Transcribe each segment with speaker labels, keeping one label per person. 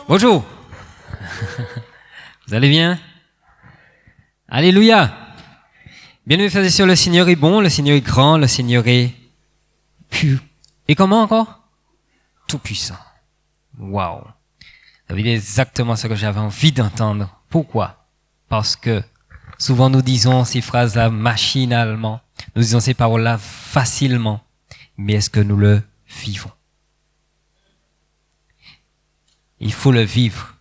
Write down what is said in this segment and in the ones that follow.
Speaker 1: Bonjour. Vous allez bien? Alléluia. Bienvenue frères et sœurs, le Seigneur est bon, le Seigneur est grand, le Seigneur est pur. Et comment encore? Tout puissant. Waouh. Ça veut dire exactement ce que j'avais envie d'entendre. Pourquoi? Parce que souvent nous disons ces phrases-là machinalement. Nous disons ces paroles-là facilement. Mais est-ce que nous le vivons? Il faut le vivre.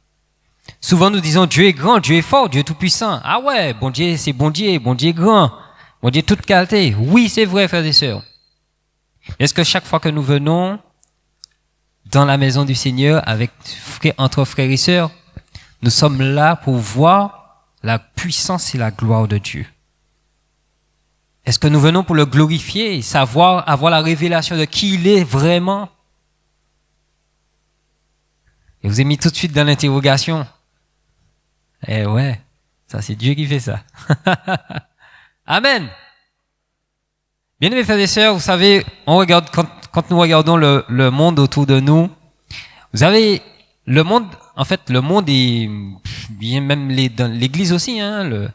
Speaker 1: Souvent nous disons Dieu est grand, Dieu est fort, Dieu est tout puissant. Ah ouais, bon Dieu c'est bon Dieu est grand. Bon Dieu toute qualité. Oui, c'est vrai frères et sœurs. Est-ce que chaque fois que nous venons dans la maison du Seigneur entre frères et sœurs, nous sommes là pour voir la puissance et la gloire de Dieu? Est-ce que nous venons pour le glorifier, savoir, avoir la révélation de qui il est vraiment? Et vous avez mis tout de suite dans l'interrogation. Eh ouais, ça c'est Dieu qui fait ça. Amen. Bien aimés frères et sœurs, vous savez, on regarde quand nous regardons le monde autour de nous, vous avez le monde, en fait, le monde est bien même dans l'église aussi, hein.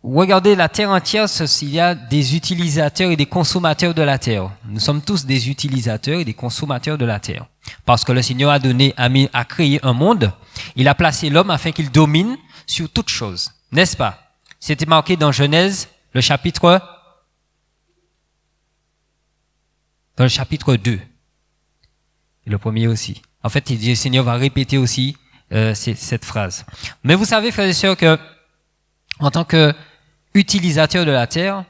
Speaker 1: Regardez la terre entière, il y a des utilisateurs et des consommateurs de la terre. Nous sommes tous des utilisateurs et des consommateurs de la terre. Parce que le Seigneur a créé un monde, il a placé l'homme afin qu'il domine sur toute chose. N'est-ce pas? C'était marqué dans Genèse, le chapitre 2. Et le premier aussi. En fait, le Seigneur va répéter aussi cette phrase. Mais vous savez, frères et sœurs, que en tant que utilisateurs de la terre,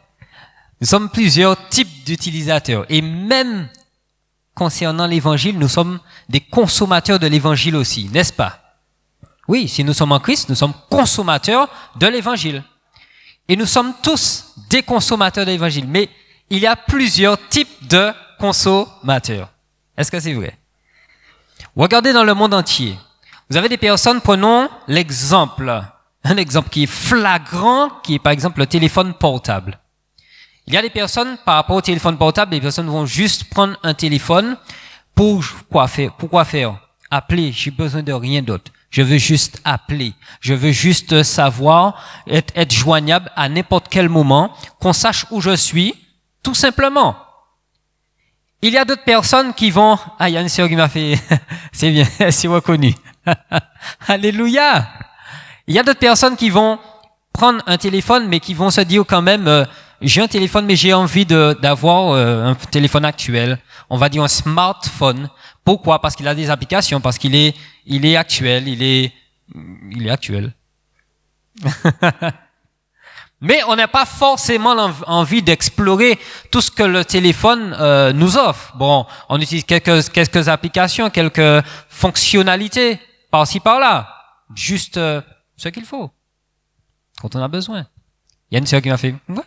Speaker 1: nous sommes plusieurs types d'utilisateurs. Et même concernant l'évangile, nous sommes des consommateurs de l'évangile aussi, n'est-ce pas? Oui, si nous sommes en Christ, nous sommes consommateurs de l'évangile. Et nous sommes tous des consommateurs de l'évangile. Mais il y a plusieurs types de consommateurs. Est-ce que c'est vrai? Regardez dans le monde entier. Vous avez des personnes, prenons l'exemple. Un exemple qui est flagrant, qui est par exemple le téléphone portable. Il y a des personnes, par rapport au téléphone portable, les personnes vont juste prendre un téléphone pour quoi faire? Pourquoi faire? Appeler. J'ai besoin de rien d'autre. Je veux juste appeler. Je veux juste savoir, être joignable à n'importe quel moment, qu'on sache où je suis, tout simplement. Il y a d'autres personnes qui vont, il y a une sœur qui m'a fait, c'est bien, c'est reconnu. Alléluia! Il y a d'autres personnes qui vont prendre un téléphone, mais qui vont se dire quand même, j'ai un téléphone, mais j'ai envie d'avoir un téléphone actuel. On va dire un smartphone. Pourquoi? Parce qu'il a des applications, parce qu'il est actuel, il est actuel. Mais on n'a pas forcément envie d'explorer tout ce que le téléphone nous offre. Bon, on utilise quelques applications, quelques fonctionnalités par-ci par-là. Juste ce qu'il faut, quand on a besoin. Il y a une sœur qui m'a fait, ouais,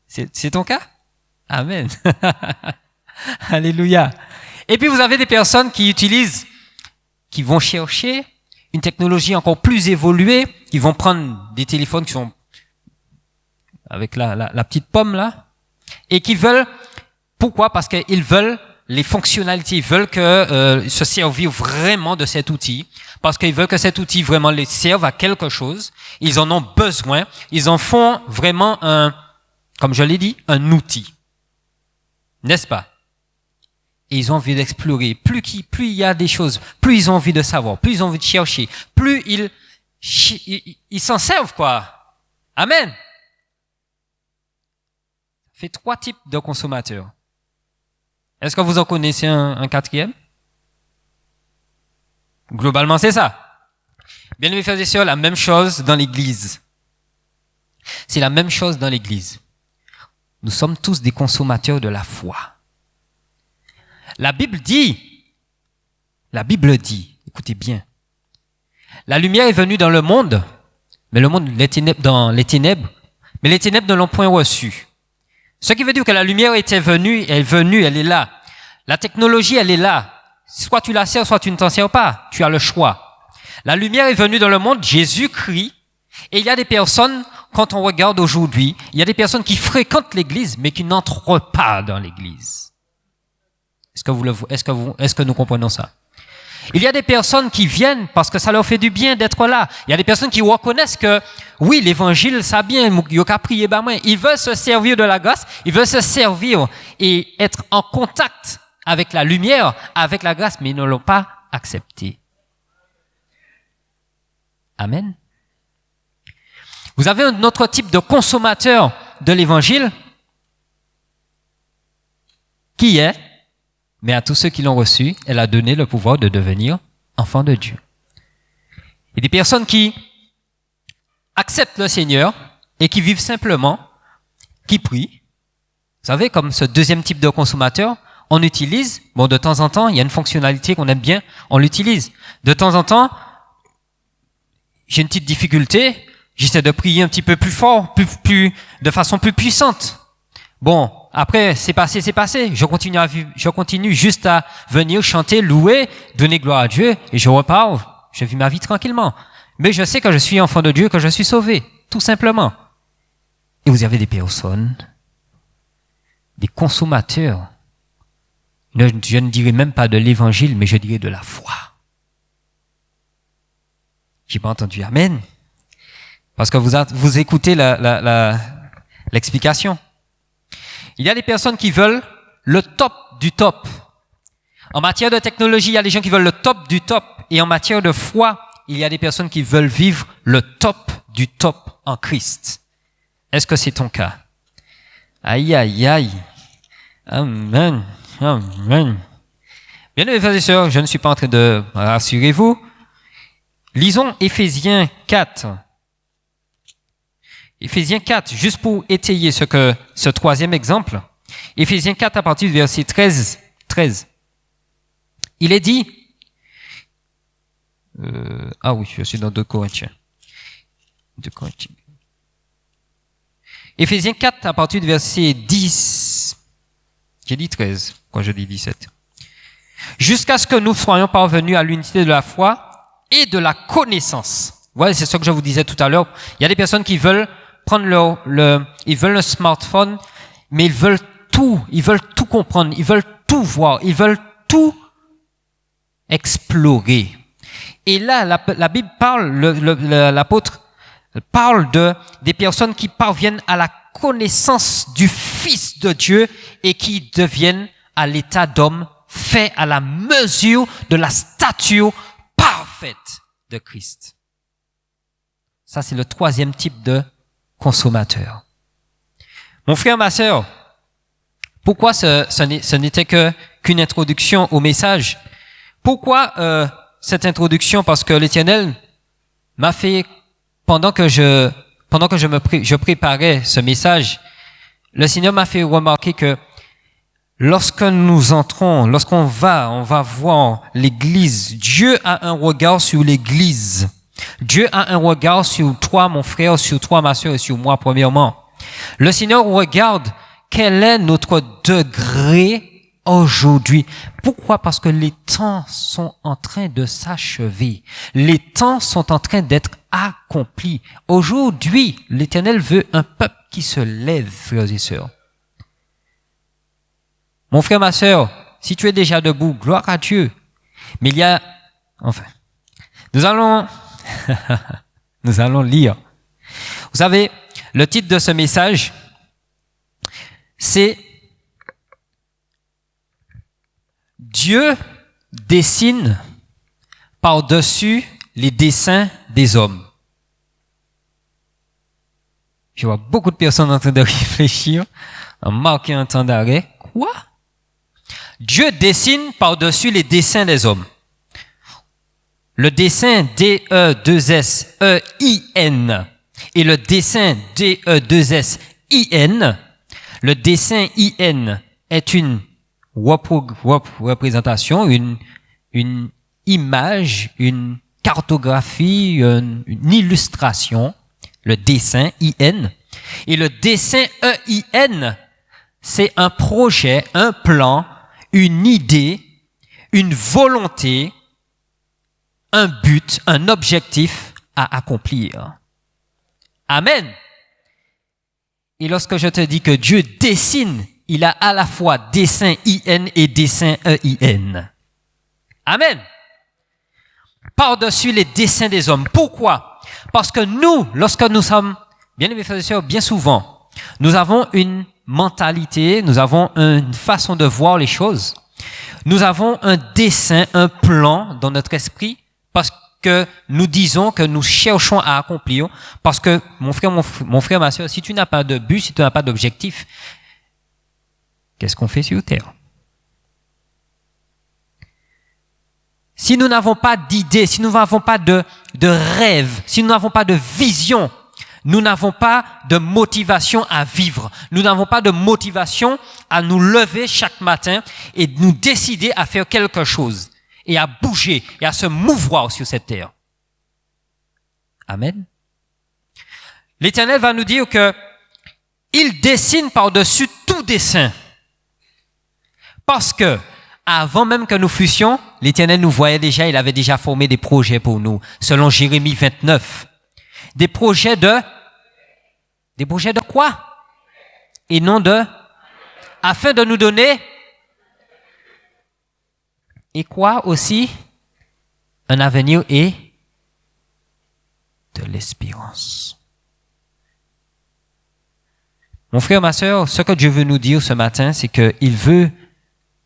Speaker 1: c'est ton cas? Amen. Alléluia. Et puis vous avez des personnes qui vont chercher une technologie encore plus évoluée, qui vont prendre des téléphones qui sont avec la petite pomme là, et qui veulent, pourquoi? Parce qu'ils veulent les fonctionnalités, ils veulent se servir vraiment de cet outil, parce qu'ils veulent que cet outil vraiment les serve à quelque chose. Ils en ont besoin. Ils en font vraiment comme je l'ai dit, un outil. N'est-ce pas? Et ils ont envie d'explorer. Plus il y a des choses, plus ils ont envie de savoir, plus ils ont envie de chercher, plus ils s'en servent, quoi. Amen. Ça fait 3 types de consommateurs. Est-ce que vous en connaissez un quatrième? Globalement, c'est ça. Bien aimés frères et sœurs, la même chose dans l'église. C'est la même chose dans l'église. Nous sommes tous des consommateurs de la foi. La Bible dit, écoutez bien, la lumière est venue dans le monde, mais le monde, les ténèbres, mais les ténèbres ne l'ont point reçue. Ce qui veut dire que la lumière était venue, elle est là. La technologie, elle est là. Soit tu la sers, soit tu ne t'en sers pas. Tu as le choix. La lumière est venue dans le monde, Jésus-Christ, et il y a des personnes quand on regarde aujourd'hui, il y a des personnes qui fréquentent l'église, mais qui n'entrent pas dans l'église. Est-ce que nous comprenons ça? Il y a des personnes qui viennent parce que ça leur fait du bien d'être là. Il y a des personnes qui reconnaissent que, oui, l'évangile, ça bien, ils veulent se servir de la grâce, ils veulent se servir et être en contact avec la lumière, avec la grâce, mais ils ne l'ont pas accepté. Amen. Vous avez un autre type de consommateur de l'évangile qui est, mais à tous ceux qui l'ont reçu, elle a donné le pouvoir de devenir enfants de Dieu. Il y a des personnes qui acceptent le Seigneur et qui vivent simplement, qui prient. Vous savez, comme ce deuxième type de consommateur, on utilise, bon, de temps en temps, il y a une fonctionnalité qu'on aime bien, on l'utilise. De temps en temps, j'ai une petite difficulté, j'essaie de prier un petit peu plus fort, de façon plus puissante. Bon, après, c'est passé. Je continue juste à venir chanter, louer, donner gloire à Dieu, et je repars, je vis ma vie tranquillement. Mais je sais que je suis enfant de Dieu, que je suis sauvé, tout simplement. Et vous avez des personnes, des consommateurs. Je ne dirais même pas de l'évangile, mais je dirais de la foi. J'ai pas entendu amen. Parce que vous écoutez l'explication. Il y a des personnes qui veulent le top du top. En matière de technologie, il y a des gens qui veulent le top du top. Et en matière de foi, il y a des personnes qui veulent vivre le top du top en Christ. Est-ce que c'est ton cas? Aïe, aïe, aïe. Amen. Amen. Bien, mes frères et sœurs, je ne suis pas en train de rassurez-vous. Lisons Éphésiens 4. Éphésiens 4, juste pour étayer ce troisième exemple. Éphésiens 4 à partir du verset 13. Il est dit, oui, je suis dans 2 Corinthiens. Éphésiens 4 à partir du verset 10. J'ai dit 13, quand je dis 17. Jusqu'à ce que nous soyons parvenus à l'unité de la foi et de la connaissance. Voilà, c'est ce que je vous disais tout à l'heure. Il y a des personnes qui veulent prendre ils veulent le smartphone, mais ils veulent tout comprendre, ils veulent tout voir, ils veulent tout explorer. Et là, la Bible parle, l'apôtre parle des personnes qui parviennent à la connaissance du Fils de Dieu et qui deviennent à l'état d'homme fait à la mesure de la stature parfaite de Christ. Ça, c'est le troisième type de consommateur. Mon frère, ma sœur, pourquoi ce n'était qu'une introduction au message? Pourquoi cette introduction? Parce que l'Éternel m'a fait, pendant que je préparais ce message, le Seigneur m'a fait remarquer que lorsque nous entrons, lorsqu'on va voir l'Église, Dieu a un regard sur l'Église. Dieu a un regard sur toi, mon frère, sur toi, ma sœur, et sur moi, premièrement. Le Seigneur regarde quel est notre degré aujourd'hui. Pourquoi? Parce que les temps sont en train de s'achever. Les temps sont en train d'être accomplis. Aujourd'hui, l'Éternel veut un peuple qui se lève, frères et sœurs. Mon frère, ma sœur, si tu es déjà debout, gloire à Dieu. Mais nous allons lire. Vous savez, le titre de ce message, c'est Dieu dessine par-dessus les dessins des hommes. Je vois beaucoup de personnes en train de réfléchir, en marquant un temps d'arrêt. Quoi? Dieu dessine par-dessus les dessins des hommes. Le dessin D-E-2-S-E-I-N et le dessin D-E-2-S-I-N, le dessin I-N est une représentation, une image, une cartographie, une illustration, le dessin I-N. Et le dessin E-I-N, c'est un projet, un plan, une idée, une volonté, un but, un objectif à accomplir. Amen. Et lorsque je te dis que Dieu dessine, il a à la fois dessin I-N et dessin E-I-N. Amen. Par-dessus les dessins des hommes. Pourquoi? Parce que nous, lorsque nous sommes, bien aimés frères et sœurs, bien souvent, nous avons une mentalité, nous avons une façon de voir les choses. Nous avons un dessin, un plan dans notre esprit parce que nous disons que nous cherchons à accomplir. Parce que, mon frère, ma soeur, si tu n'as pas de but, si tu n'as pas d'objectif, qu'est-ce qu'on fait sur terre? Si nous n'avons pas d'idée, si nous n'avons pas de rêve, si nous n'avons pas de vision, nous n'avons pas de motivation à vivre. Nous n'avons pas de motivation à nous lever chaque matin et nous décider à faire quelque chose et à bouger et à se mouvoir sur cette terre. Amen. L'Éternel va nous dire que il dessine par-dessus tout dessin. Parce que avant même que nous fussions, l'Éternel nous voyait déjà, il avait déjà formé des projets pour nous, selon Jérémie 29. Des projets de quoi? Et non afin de nous donner, et quoi aussi? Un avenir et de l'espérance. Mon frère, ma sœur, ce que Dieu veut nous dire ce matin, c'est qu'il veut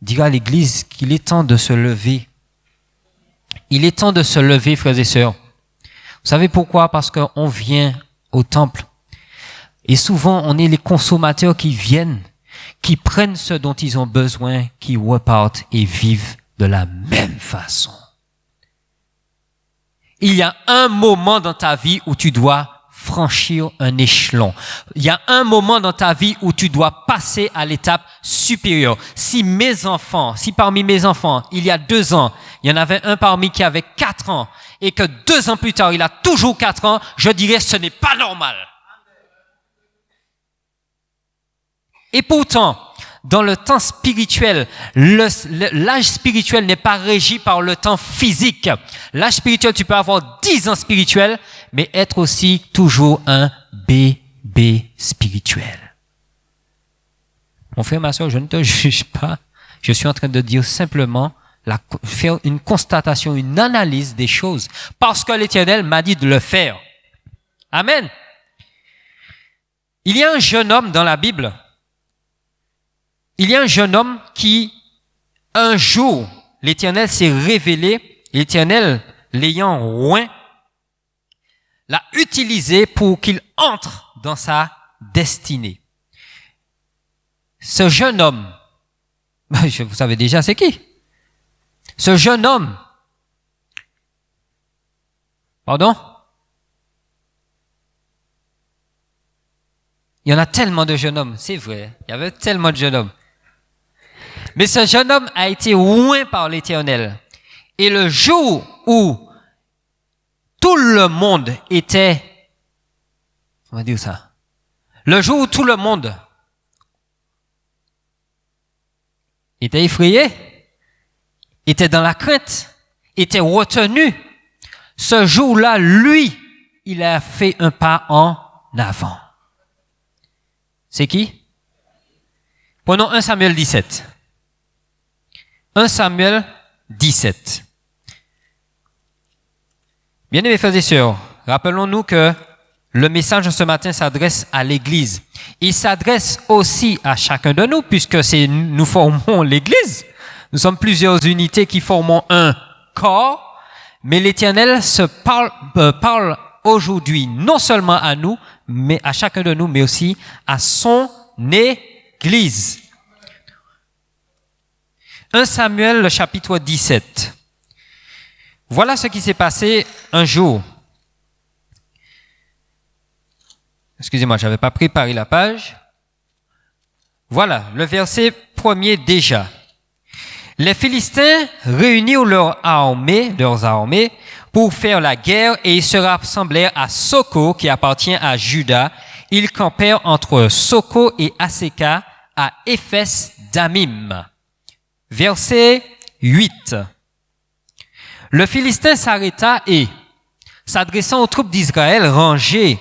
Speaker 1: dire à l'Église qu'il est temps de se lever. Il est temps de se lever, frères et sœurs. Vous savez pourquoi? Parce qu'on vient au temple. Et souvent, on est les consommateurs qui viennent, qui prennent ce dont ils ont besoin, qui repartent et vivent de la même façon. Il y a un moment dans ta vie où tu dois franchir un échelon. Il y a un moment dans ta vie où tu dois passer à l'étape supérieure. Si parmi mes enfants, il y a 2 ans, il y en avait un parmi qui avait 4 ans, et que 2 ans plus tard, il a toujours 4 ans, je dirais ce n'est pas normal. Et pourtant, dans le temps spirituel, l'âge spirituel n'est pas régi par le temps physique. L'âge spirituel, tu peux avoir 10 ans spirituel, mais être aussi toujours un bébé spirituel. Mon frère, ma soeur, je ne te juge pas. Je suis en train de dire simplement, faire une constatation, une analyse des choses. Parce que l'Éternel m'a dit de le faire. Amen. Il y a un jeune homme dans la Bible. Il y a un jeune homme qui, un jour, l'Éternel s'est révélé, l'Éternel, l'ayant oint, l'a utilisé pour qu'il entre dans sa destinée. Ce jeune homme, vous savez déjà c'est qui? Ce jeune homme, pardon? Il y en a tellement de jeunes hommes, c'est vrai, il y avait tellement de jeunes hommes. Mais ce jeune homme a été oint par l'Éternel. Et le jour où tout le monde était, on va dire ça, le jour où tout le monde était effrayé, était dans la crainte, était retenu, ce jour-là, lui, il a fait un pas en avant. C'est qui? Prenons 1 Samuel 17. 1 Samuel 17. Bien-aimés frères et sœurs, rappelons-nous que le message de ce matin s'adresse à l'Église. Il s'adresse aussi à chacun de nous, puisque nous formons l'Église. Nous sommes plusieurs unités qui formons un corps, mais l'Éternel parle aujourd'hui non seulement à nous, mais à chacun de nous, mais aussi à son Église. 1 Samuel, le chapitre 17. Voilà ce qui s'est passé un jour. Excusez-moi, j'avais pas préparé la page. Voilà, le verset 1er déjà. Les Philistins réunirent leurs armées pour faire la guerre et ils se rassemblèrent à Soko qui appartient à Juda. Ils campèrent entre Soko et Aseka à Éphes Damim. Verset 8. Le Philistin s'arrêta et, s'adressant aux troupes d'Israël rangées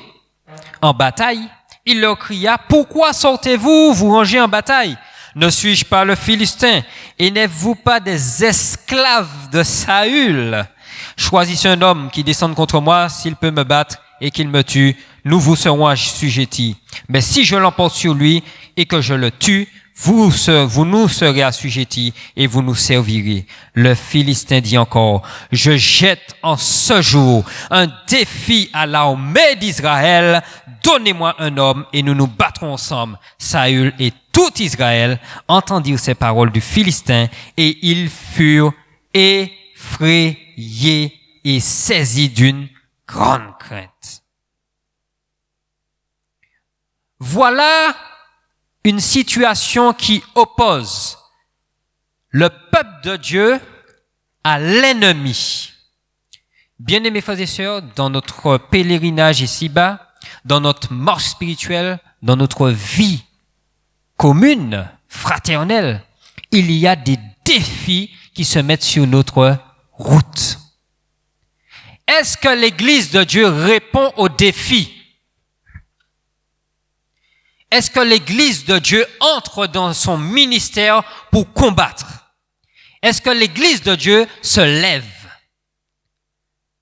Speaker 1: en bataille, Il leur cria, « Pourquoi sortez-vous, vous rangez en bataille? Ne suis-je pas le Philistin? Et n'êtes-vous pas des esclaves de Saül? Choisissez un homme qui descende contre moi, s'il peut me battre et qu'il me tue, nous vous serons assujettis. Mais si je l'emporte sur lui et que je le tue, vous nous serez assujettis et vous nous servirez. » Le Philistin dit encore, « Je jette en ce jour un défi à l'armée d'Israël. Donnez-moi un homme et nous nous battrons ensemble. » Saül et tout Israël entendirent ces paroles du Philistin et ils furent effrayés et saisis d'une grande crainte. Voilà une situation qui oppose le peuple de Dieu à l'ennemi. Bien-aimés frères et sœurs, dans notre pèlerinage ici-bas, dans notre marche spirituelle, dans notre vie commune, fraternelle, il y a des défis qui se mettent sur notre route. Est-ce que l'Église de Dieu répond aux défis? Est-ce que l'Église de Dieu entre dans son ministère pour combattre? Est-ce que l'Église de Dieu se lève?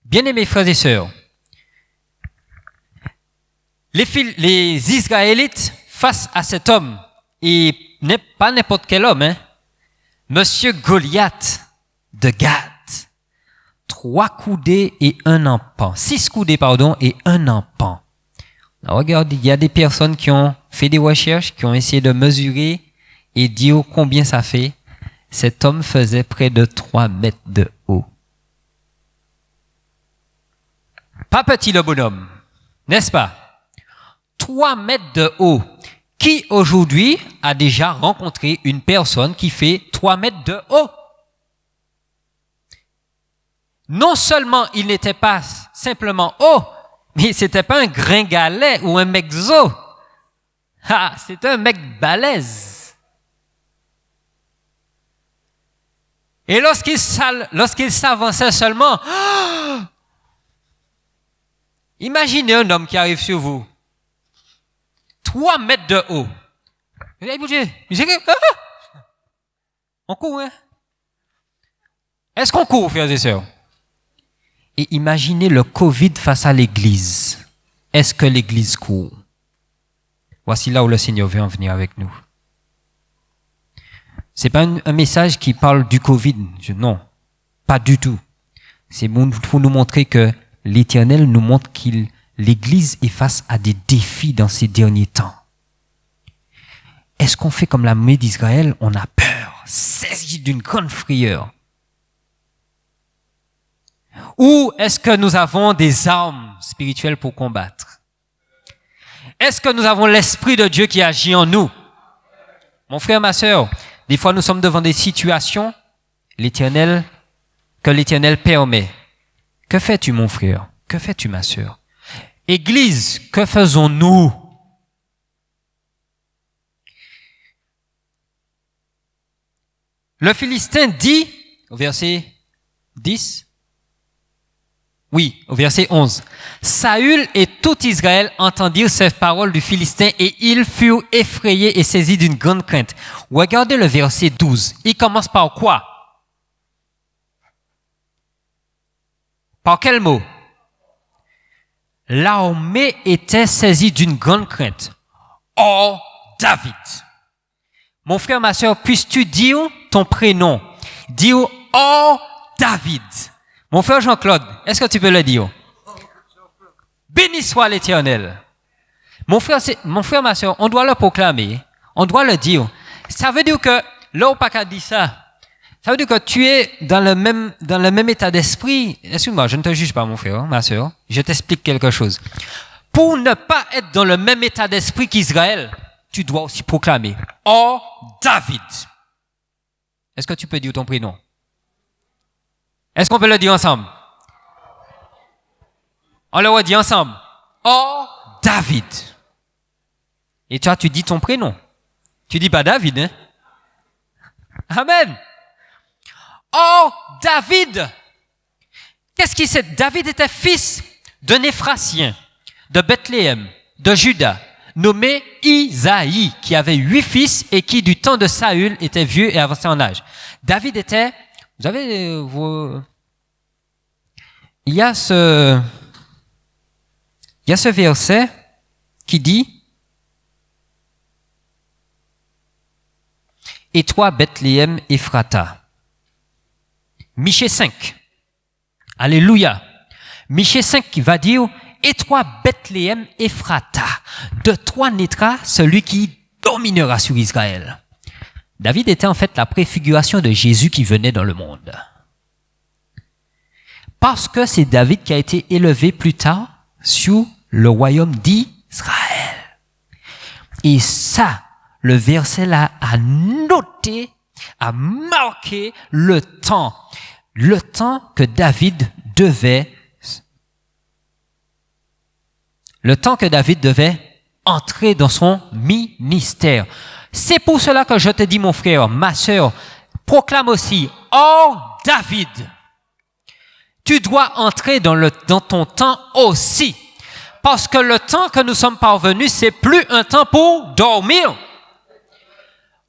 Speaker 1: Bien-aimés frères et sœurs, les Israélites face à cet homme, et pas n'importe quel homme, Monsieur Goliath de Gath, 3 coudées et un empan, 6 coudées et un empan. Alors, regarde, il y a des personnes qui ont fait des recherches, qui ont essayé de mesurer et dire combien ça fait. Cet homme faisait près de 3 mètres de haut. Pas petit le bonhomme, n'est-ce pas? 3 mètres de haut. Qui aujourd'hui a déjà rencontré une personne qui fait 3 mètres de haut? Non seulement il n'était pas simplement haut, mais c'était pas un gringalet ou un mexo. Ah, c'était un mec balèze. Et lorsqu'il s'avançait seulement, imaginez un homme qui arrive sur vous. 3 mètres de haut. On court, hein? Est-ce qu'on court, frères et sœurs? Et imaginez le Covid face à l'Église. Est-ce que l'Église court? Voici là où le Seigneur veut en venir avec nous. C'est pas un message qui parle du Covid. Non, pas du tout. C'est pour nous montrer que l'Éternel nous montre l'Église est face à des défis dans ces derniers temps. Est-ce qu'on fait comme l'armée d'Israël? On a peur, saisi d'une grande frayeur. Ou est-ce que nous avons des armes spirituelles pour combattre? Est-ce que nous avons l'Esprit de Dieu qui agit en nous? Mon frère, ma sœur, des fois nous sommes devant des situations que l'Éternel permet. Que fais-tu, mon frère? Que fais-tu, ma sœur? Église, que faisons-nous? Le Philistin dit, au verset 10, oui, au verset 11, Saül et tout Israël entendirent ces paroles du Philistin et ils furent effrayés et saisis d'une grande crainte. Regardez le verset 12. Il commence par quoi? Par quel mot? L'armée était saisie d'une grande crainte. Oh, David. Mon frère, ma sœur, puisses-tu dire ton prénom? Dire, oh, David. Mon frère Jean-Claude, est-ce que tu peux le dire? Béni soit l'Éternel. Mon frère, ma sœur, on doit le proclamer. On doit le dire. Ça veut dire que, là où Paca dit ça, ça veut dire que tu es dans le même état d'esprit. Excuse-moi, je ne te juge pas, mon frère, ma sœur. Je t'explique quelque chose. Pour ne pas être dans le même état d'esprit qu'Israël, tu dois aussi proclamer. Oh, David. Est-ce que tu peux dire ton prénom? Est-ce qu'on peut le dire ensemble? On le redit ensemble. Oh, David. Et toi, tu dis ton prénom. Tu dis pas David, hein? Amen. Oh, David! Qu'est-ce qui c'est? David était fils d'un Éphrasien, de Bethléem, de Juda, nommé Isaïe, qui avait 8 fils et qui, du temps de Saül, était vieux et avancé en âge. David était, vous avez il y a ce verset qui dit, et toi, Bethléem, Ephrata. Michée 5. Alléluia. Michée 5 qui va dire, et toi, Bethléem, Ephrata, de toi naîtra celui qui dominera sur Israël. David était en fait la préfiguration de Jésus qui venait dans le monde. Parce que c'est David qui a été élevé plus tard sur le royaume d'Israël. Et ça, le verset là a noté, a marqué le temps que David devait entrer dans son ministère. C'est pour cela que je te dis, mon frère, ma sœur, proclame aussi, oh David, tu dois entrer dans ton temps aussi. Parce que le temps que nous sommes parvenus, c'est plus un temps pour dormir.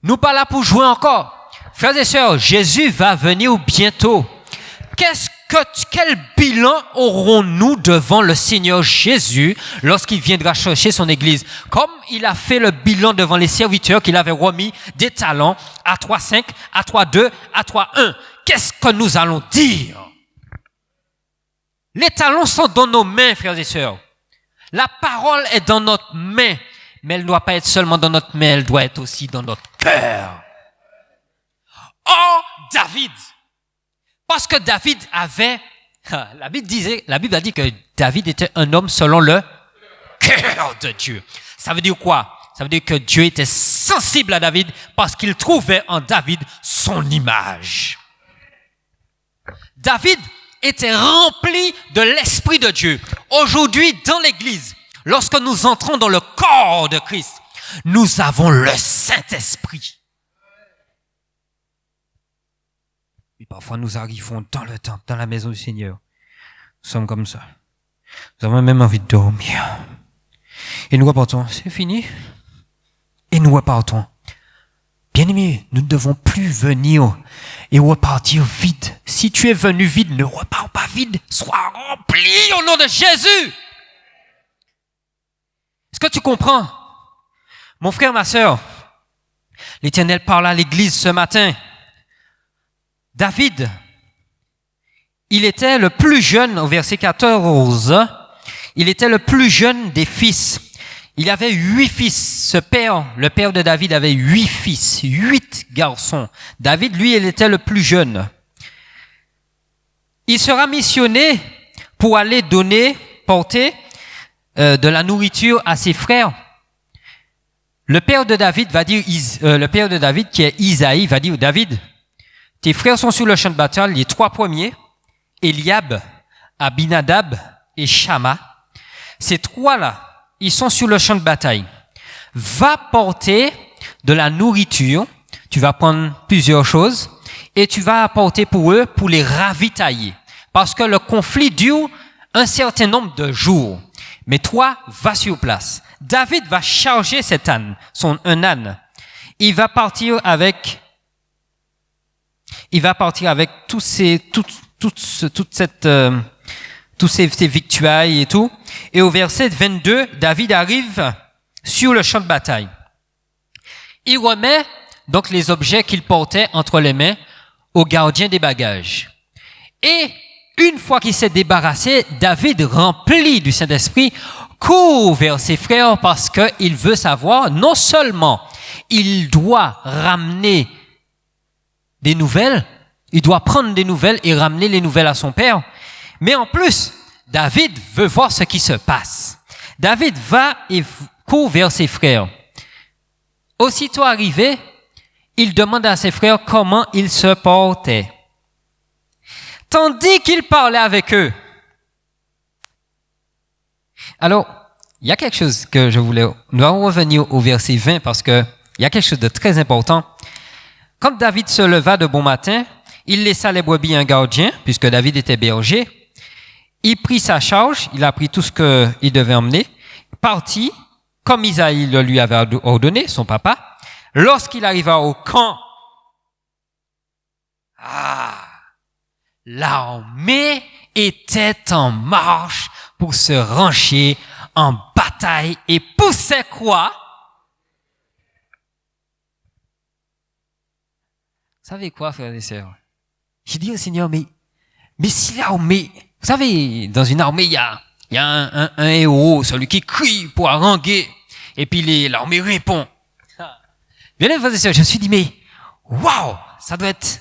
Speaker 1: Nous pas là pour jouer encore. Frères et sœurs, Jésus va venir bientôt. Quel bilan aurons-nous devant le Seigneur Jésus lorsqu'il viendra chercher son Église? Comme il a fait le bilan devant les serviteurs qu'il avait remis des talents à 3,5, à 3,2, à 3,1. Qu'est-ce que nous allons dire? Les talents sont dans nos mains, frères et sœurs. La parole est dans notre main, mais elle ne doit pas être seulement dans notre main, elle doit être aussi dans notre cœur. Oh, David! Parce que David avait, la Bible a dit que David était un homme selon le cœur de Dieu. Ça veut dire quoi? Ça veut dire que Dieu était sensible à David parce qu'il trouvait en David son image. David était rempli de l'Esprit de Dieu. Aujourd'hui, dans l'Église, lorsque nous entrons dans le corps de Christ, nous avons le Saint-Esprit. Et parfois, nous arrivons dans le temple, dans la maison du Seigneur. Nous sommes comme ça. Nous avons même envie de dormir. Et nous repartons. C'est fini. Et nous repartons. Bien-aimés, nous ne devons plus venir et repartir vide. Si tu es venu vide, ne repars pas vide. Sois rempli au nom de Jésus. Est-ce que tu comprends? Mon frère, ma sœur, l'Éternel parle à l'Église ce matin. David, il était le plus jeune, au verset 14, il était le plus jeune des fils. Il avait 8 fils. Le père de David avait 8 fils, 8 garçons. David, lui, il était le plus jeune. Il sera missionné pour aller porter de la nourriture à ses frères. Le père de David qui est Isaïe va dire, David, tes frères sont sur le champ de bataille, les 3 premiers, Eliab, Abinadab et Shama. Ces 3-là, ils sont sur le champ de bataille. Va porter de la nourriture, tu vas prendre plusieurs choses, et tu vas apporter pour eux, pour les ravitailler. Parce que le conflit dure un certain nombre de jours. Mais toi, va sur place. David va charger cet âne, un âne. Il va partir avec tous ces victuailles et tout. Et au verset 22, David arrive sur le champ de bataille. Il remet donc les objets qu'il portait entre les mains au gardien des bagages. Et une fois qu'il s'est débarrassé, David, rempli du Saint-Esprit, court vers ses frères parce qu'il veut savoir, non seulement il doit ramener des nouvelles, il doit prendre des nouvelles et ramener les nouvelles à son père, mais en plus, David veut voir ce qui se passe. David va et court vers ses frères. Aussitôt arrivé, il demande à ses frères comment ils se portaient. Tandis qu'il parlait avec eux. Alors, il y a quelque chose que nous allons revenir au verset 20 parce que il y a quelque chose de très important. Quand David se leva de bon matin, il laissa les brebis à un gardien, puisque David était berger. Il prit sa charge, il a pris tout ce qu'il devait emmener, partit comme Isaïe le lui avait ordonné, son papa. Lorsqu'il arriva au camp, l'armée était en marche pour se rancher en bataille et poussait quoi? Vous savez quoi, frères et sœurs? J'ai dit au Seigneur, mais si l'armée, vous savez, dans une armée, il y a un héros, celui qui crie pour haranguer, et puis l'armée répond. Bien, frères et sœurs, je me suis dit, mais, waouh, ça doit être,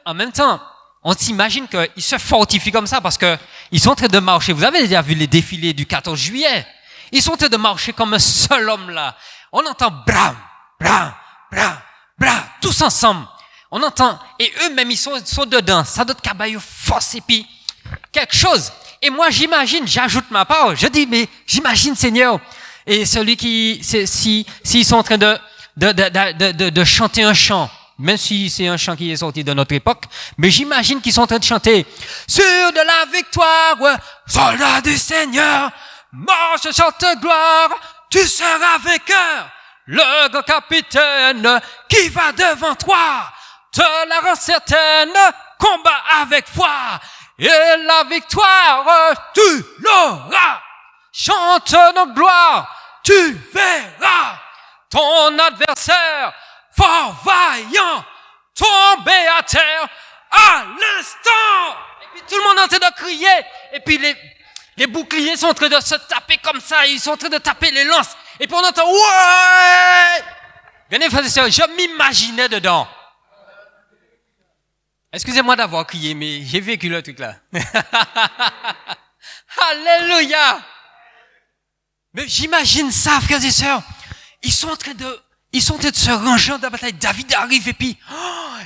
Speaker 1: en même temps, on s'imagine qu'ils se fortifient comme ça parce que ils sont en train de marcher. Vous avez déjà vu les défilés du 14 juillet? Ils sont en train de marcher comme un seul homme là. On entend bram, bram, bram, bram, tous ensemble. On entend, et eux-mêmes, ils sont dedans. Ça doit être cabaye force et puis quelque chose. Et moi, j'imagine, j'ajoute ma part. Je dis, mais j'imagine, Seigneur. Et celui s'ils sont en train de chanter un chant, même si c'est un chant qui est sorti de notre époque, mais j'imagine qu'ils sont en train de chanter sur de la victoire, soldat du Seigneur, marche, chante gloire, tu seras vainqueur. Le grand capitaine qui va devant toi te la rend certaine, combat avec foi, et la victoire, tu l'auras. Chante nos gloires, tu verras ton adversaire, fort vaillant, tombé à terre à l'instant. Et puis tout le monde est en train de crier, et puis les boucliers sont en train de se taper comme ça, ils sont en train de taper les lances, et puis on entend ouais. Bien frères et sœurs, je m'imaginais dedans. Excusez-moi d'avoir crié, mais j'ai vécu le truc là. Alléluia. Mais j'imagine ça, frères et sœurs. Ils sont en train de se ranger dans la bataille. David arrive et puis,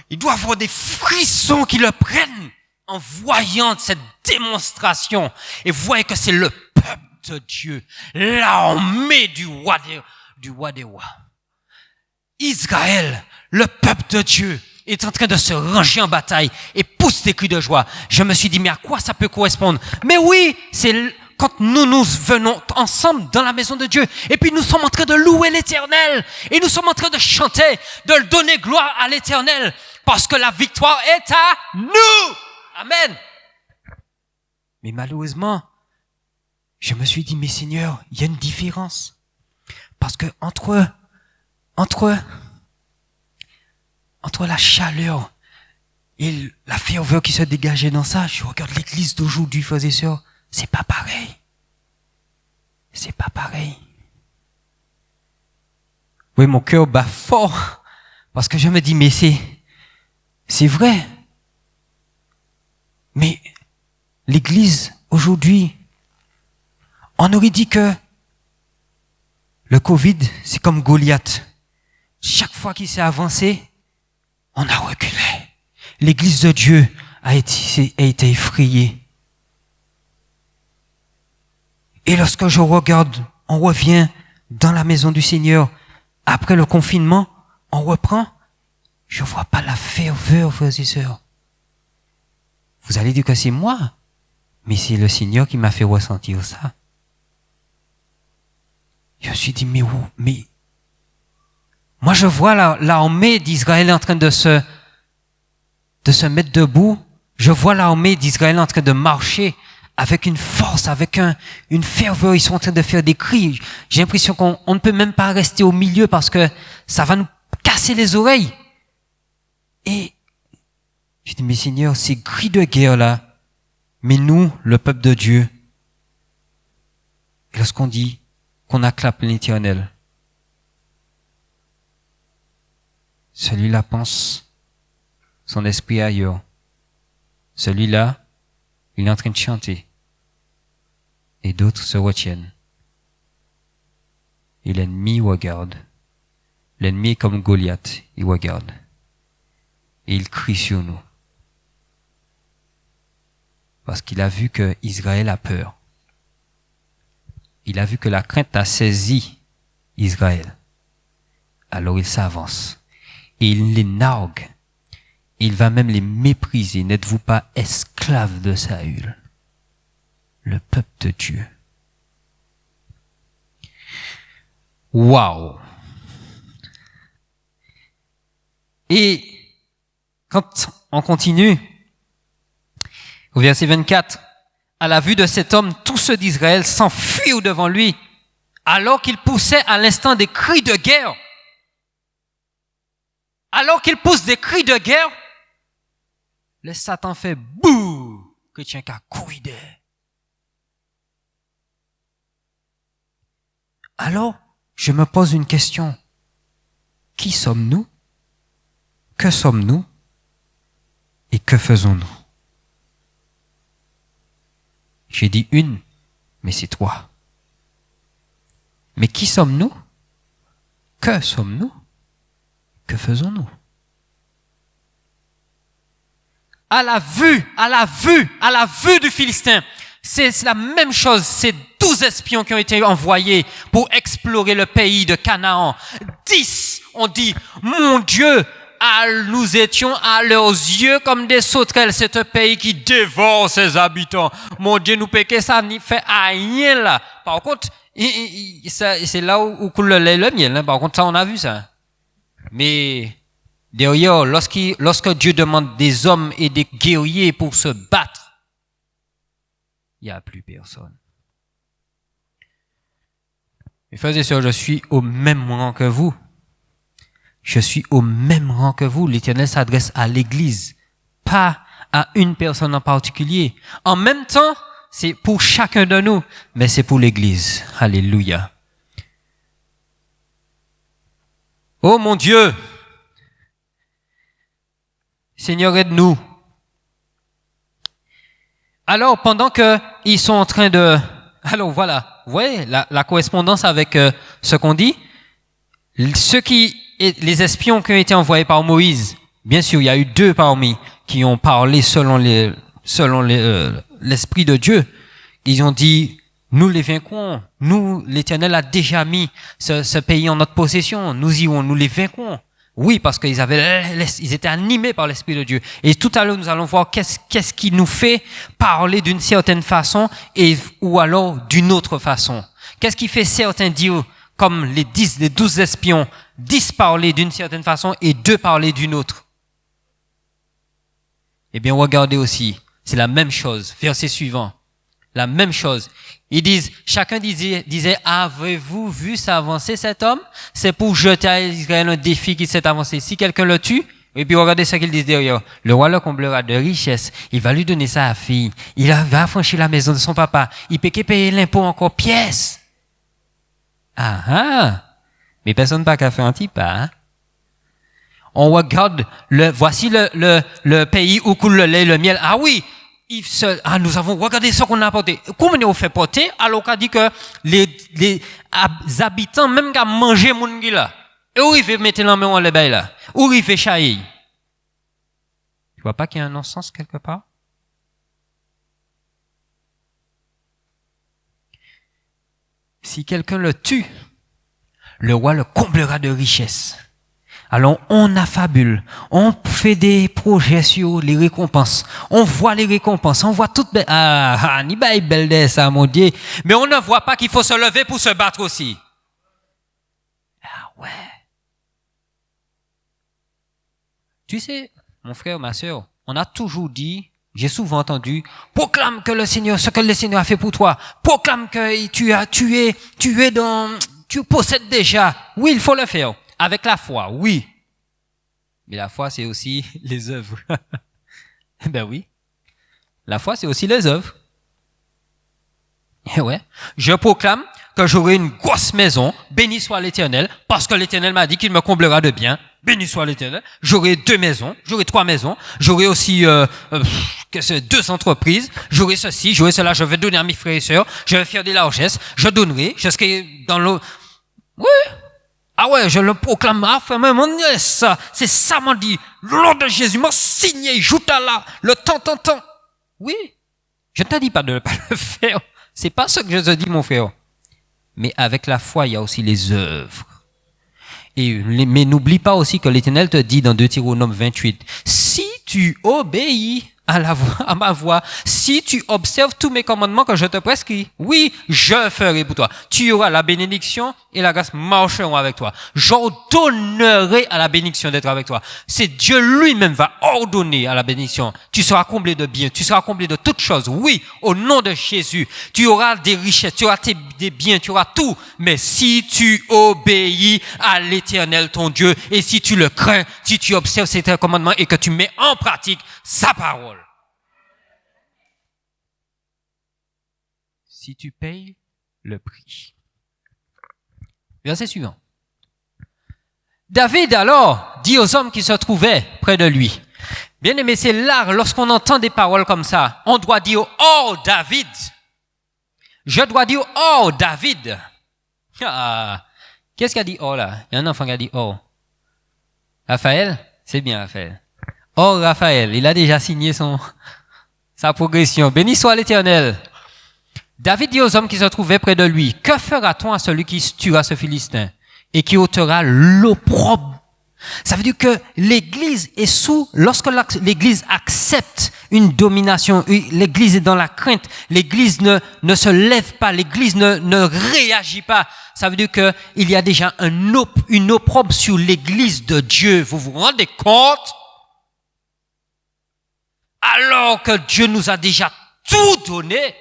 Speaker 1: il doit avoir des frissons qui le prennent en voyant cette démonstration. Et voyez que c'est le peuple de Dieu, l'armée du roi des rois. Israël, le peuple de Dieu, est en train de se ranger en bataille et pousse des cris de joie. Je me suis dit, mais à quoi ça peut correspondre? Mais oui, c'est quand nous venons ensemble dans la maison de Dieu, et puis nous sommes en train de louer l'Éternel, et nous sommes en train de chanter, de donner gloire à l'Éternel, parce que la victoire est à nous. Amen. Mais malheureusement, je me suis dit, mais Seigneur, il y a une différence. Parce que entre la chaleur et la ferveur qui se dégageait dans ça, je regarde l'église d'aujourd'hui, frères et sœurs, c'est pas pareil. C'est pas pareil. Oui, mon cœur bat fort parce que je me dis, mais c'est vrai. Mais l'église aujourd'hui, on aurait dit que le Covid, c'est comme Goliath. Chaque fois qu'il s'est avancé, on a reculé. L'église de Dieu a été effrayée. Et lorsque je regarde, on revient dans la maison du Seigneur. Après le confinement, on reprend. Je vois pas la ferveur, frères et sœurs. Vous allez dire que c'est moi, mais c'est le Seigneur qui m'a fait ressentir ça. Je me suis dit, mais moi je vois l'armée d'Israël en train de se mettre debout. Je vois l'armée d'Israël en train de marcher avec une force, avec une ferveur. Ils sont en train de faire des cris. J'ai l'impression qu'on ne peut même pas rester au milieu parce que ça va nous casser les oreilles. Et je dis, mais Seigneur, ces cris de guerre là, mais nous, le peuple de Dieu, et lorsqu'on dit qu'on acclame l'Éternel, celui-là pense son esprit ailleurs. Celui-là, il est en train de chanter. Et d'autres se retiennent. Et l'ennemi regarde. L'ennemi est comme Goliath, il regarde. Et il crie sur nous. Parce qu'il a vu que Israël a peur. Il a vu que la crainte a saisi Israël. Alors il s'avance. Et il les nargue. Il va même les mépriser. N'êtes-vous pas esclaves de Saül, le peuple de Dieu? Waouh! Et quand on continue, au verset 24, à la vue de cet homme, tous ceux d'Israël s'enfuirent devant lui, alors qu'il poussait à l'instant des cris de guerre. Alors qu'il pousse des cris de guerre, le Satan fait bouh, que tiens qu'à courir d'air. Alors, je me pose une question. Qui sommes-nous? Que sommes-nous? Et que faisons-nous? J'ai dit une, mais c'est toi. Mais qui sommes-nous? Que sommes-nous? Que faisons-nous? À la vue du Philistin, c'est la même chose. C'est 12 espions qui ont été envoyés pour explorer le pays de Canaan. 10 ont dit, mon Dieu, nous étions à leurs yeux comme des sauterelles. C'est un pays qui dévore ses habitants. Mon Dieu, nous péquons ça, n'y fait rien là. Par contre, c'est là où coule le lait et le miel. Hein. Par contre, ça, on a vu ça. Mais derrière, lorsque Dieu demande des hommes et des guerriers pour se battre, il n'y a plus personne. Mes frères et sœurs, je suis au même rang que vous. Je suis au même rang que vous. L'Éternel s'adresse à l'Église, pas à une personne en particulier. En même temps, c'est pour chacun de nous, mais c'est pour l'Église. Alléluia. Oh mon Dieu! Seigneur, aide-nous. Alors, pendant que ils sont en train de... Alors voilà, vous voyez la correspondance avec ce qu'on dit. Les espions qui ont été envoyés par Moïse, bien sûr, il y a eu 2 parmi qui ont parlé selon l'Esprit de Dieu. Ils ont dit, nous les vaincrons. Nous, l'Éternel a déjà mis ce pays en notre possession. Nous irons, nous les vaincrons. Oui, parce qu'ils étaient animés par l'Esprit de Dieu. Et tout à l'heure, nous allons voir qu'est-ce qui nous fait parler d'une certaine façon ou alors d'une autre façon. Qu'est-ce qui fait certains dire, comme les 12 espions, 10 parler d'une certaine façon et 2 parler d'une autre. Eh bien, regardez aussi, c'est la même chose. Verset suivant. La même chose. Ils disent, chacun disait, avez-vous vu s'avancer cet homme? C'est pour jeter à Israël un défi qui s'est avancé. Si quelqu'un le tue, et puis regardez ce qu'ils disent derrière. Le roi le comblera de richesses. Il va lui donner sa fille. Il va affranchir la maison de son papa. Il peut payer l'impôt encore pièce. Mais personne n'a qu'à faire un petit pas. Hein? On regarde, voici le pays où coule le lait et le miel. Ah oui, nous avons regardé ce qu'on a apporté. Comment on fait porter alors qu'on dit que les habitants, même qu'à manger mon gars là, et où ils veulent mettre la main en le bail là, où ils veulent chailler. Tu vois pas qu'il y a un non-sens quelque part? Si quelqu'un le tue, le roi le comblera de richesses. Alors, on affabule, on fait des projets sur les récompenses, on voit les récompenses, on voit toutes ni belle ça, mon Dieu. Mais on ne voit pas qu'il faut se lever pour se battre aussi. Ah ouais. Tu sais, mon frère, ma sœur, on a toujours dit, j'ai souvent entendu, proclame que le Seigneur, ce que le Seigneur a fait pour toi, proclame que tu possèdes déjà. Oui, il faut le faire. Avec la foi, oui. Mais la foi, c'est aussi les œuvres. Ben oui. La foi, c'est aussi les œuvres. Et ouais. Je proclame que j'aurai une grosse maison, béni soit l'Éternel, parce que l'Éternel m'a dit qu'il me comblera de bien. Béni soit l'Éternel. J'aurai 2 maisons, j'aurai 3 maisons, j'aurai aussi 2 entreprises, j'aurai ceci, j'aurai cela, je vais donner à mes frères et sœurs, je vais faire des largesses, je donnerai, je serai dans l'eau. Oui. Ah ouais, je le proclame, mon Dieu, ça, c'est ça m'a dit. Le nom de Jésus m'a signé, jouta là, le temps. Oui, je ne te dis pas de ne pas le faire. C'est pas ce que je te dis, mon frère. Mais avec la foi, il y a aussi les œuvres. Mais n'oublie pas aussi que l'Éternel te dit dans Deutéronome 28, si tu obéis à ma voix, si si tu observes tous mes commandements que je te prescris, oui, je ferai pour toi. Tu auras la bénédiction et la grâce marcheront avec toi. J'ordonnerai à la bénédiction d'être avec toi. C'est Dieu lui-même va ordonner à la bénédiction. Tu seras comblé de biens, tu seras comblé de toutes choses. Oui, au nom de Jésus, tu auras des richesses, tu auras des biens, tu auras tout. Mais si tu obéis à l'Éternel ton Dieu et si tu le crains, si tu observes ses commandements et que tu mets en pratique sa parole. Si tu payes le prix. Verset suivant. David alors dit aux hommes qui se trouvaient près de lui. Bien aimé, c'est là, lorsqu'on entend des paroles comme ça, on doit dire « Oh David ». Je dois dire « Oh David ». Qu'est-ce qu'il a dit « Oh » là? Il y a un enfant qui a dit « Oh ». Raphaël? C'est bien Raphaël. Oh Raphaël, il a déjà signé sa progression. Béni soit l'Éternel. David dit aux hommes qui se trouvaient près de lui, que fera-t-on à celui qui tuera ce Philistin et qui ôtera l'opprobre? Ça veut dire que l'Église est lorsque l'Église accepte une domination, l'Église est dans la crainte, l'Église ne se lève pas, l'Église ne réagit pas. Ça veut dire que il y a déjà une opprobre sur l'Église de Dieu. Vous vous rendez compte? Alors que Dieu nous a déjà tout donné,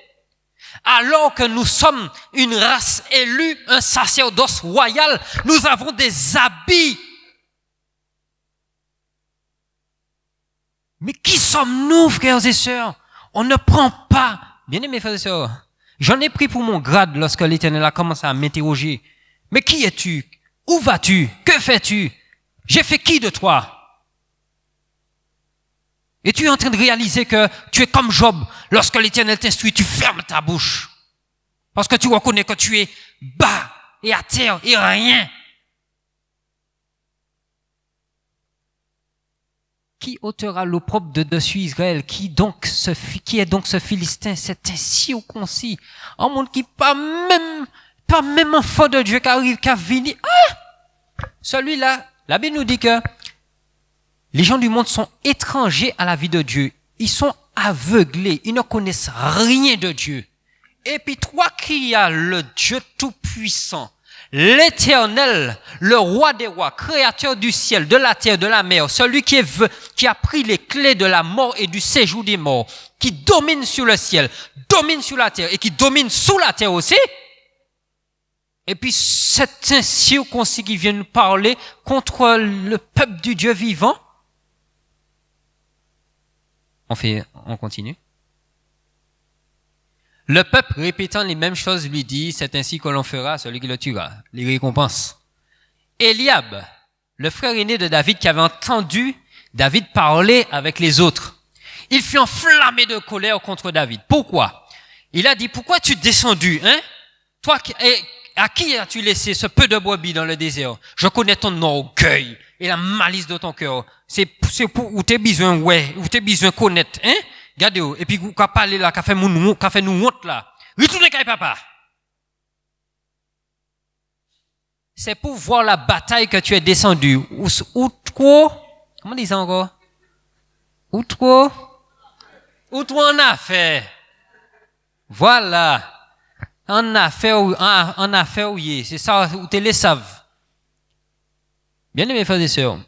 Speaker 1: alors que nous sommes une race élue, un sacerdoce royal, nous avons des habits. Mais qui sommes-nous, frères et sœurs? On ne prend pas. Bien aimés frères et sœurs, j'en ai pris pour mon grade lorsque l'Éternel a commencé à m'interroger. Mais qui es-tu? Où vas-tu? Que fais-tu? J'ai fait qui de toi? Et tu es en train de réaliser que tu es comme Job. Lorsque l'Éternel t'instruit, tu fermes ta bouche. Parce que tu reconnais que tu es bas et à terre et rien. Qui ôtera l'opprobre de dessus Israël? Qui est donc ce Philistin, cet incirconcis? Un monde qui pas même enfant de Dieu qui arrive, qui a venu. Celui-là, la Bible nous dit que les gens du monde sont étrangers à la vie de Dieu. Ils sont aveuglés. Ils ne connaissent rien de Dieu. Et puis toi qui as le Dieu tout-puissant, l'Éternel, le roi des rois, créateur du ciel, de la terre, de la mer, celui qui a pris les clés de la mort et du séjour des morts, qui domine sur le ciel, domine sur la terre et qui domine sous la terre aussi. Et puis cet incirconcis qui vient nous parler contre le peuple du Dieu vivant. On continue. Le peuple répétant les mêmes choses lui dit, c'est ainsi que l'on fera à celui qui le tuera. Les récompenses. Eliab, le frère aîné de David qui avait entendu David parler avec les autres, il fut enflammé de colère contre David. Pourquoi? Il a dit, pourquoi es-tu descendu, hein? Toi, à qui as-tu laissé ce peu de brebis dans le désert? Je connais ton orgueil et la malice de ton cœur. C'est pour où t'es besoin, où t'es besoin connaître, hein? Regardez, et puis, qu'a parlé là, qu'a fait nous honte là. Retournez kay papa. C'est pour voir la bataille que tu es descendu. Ou trop, comment dit ça encore? Ou trop en affaire. Voilà. En affaire, oui. C'est ça, où t'es les savent. Bien aimés frères et sœurs.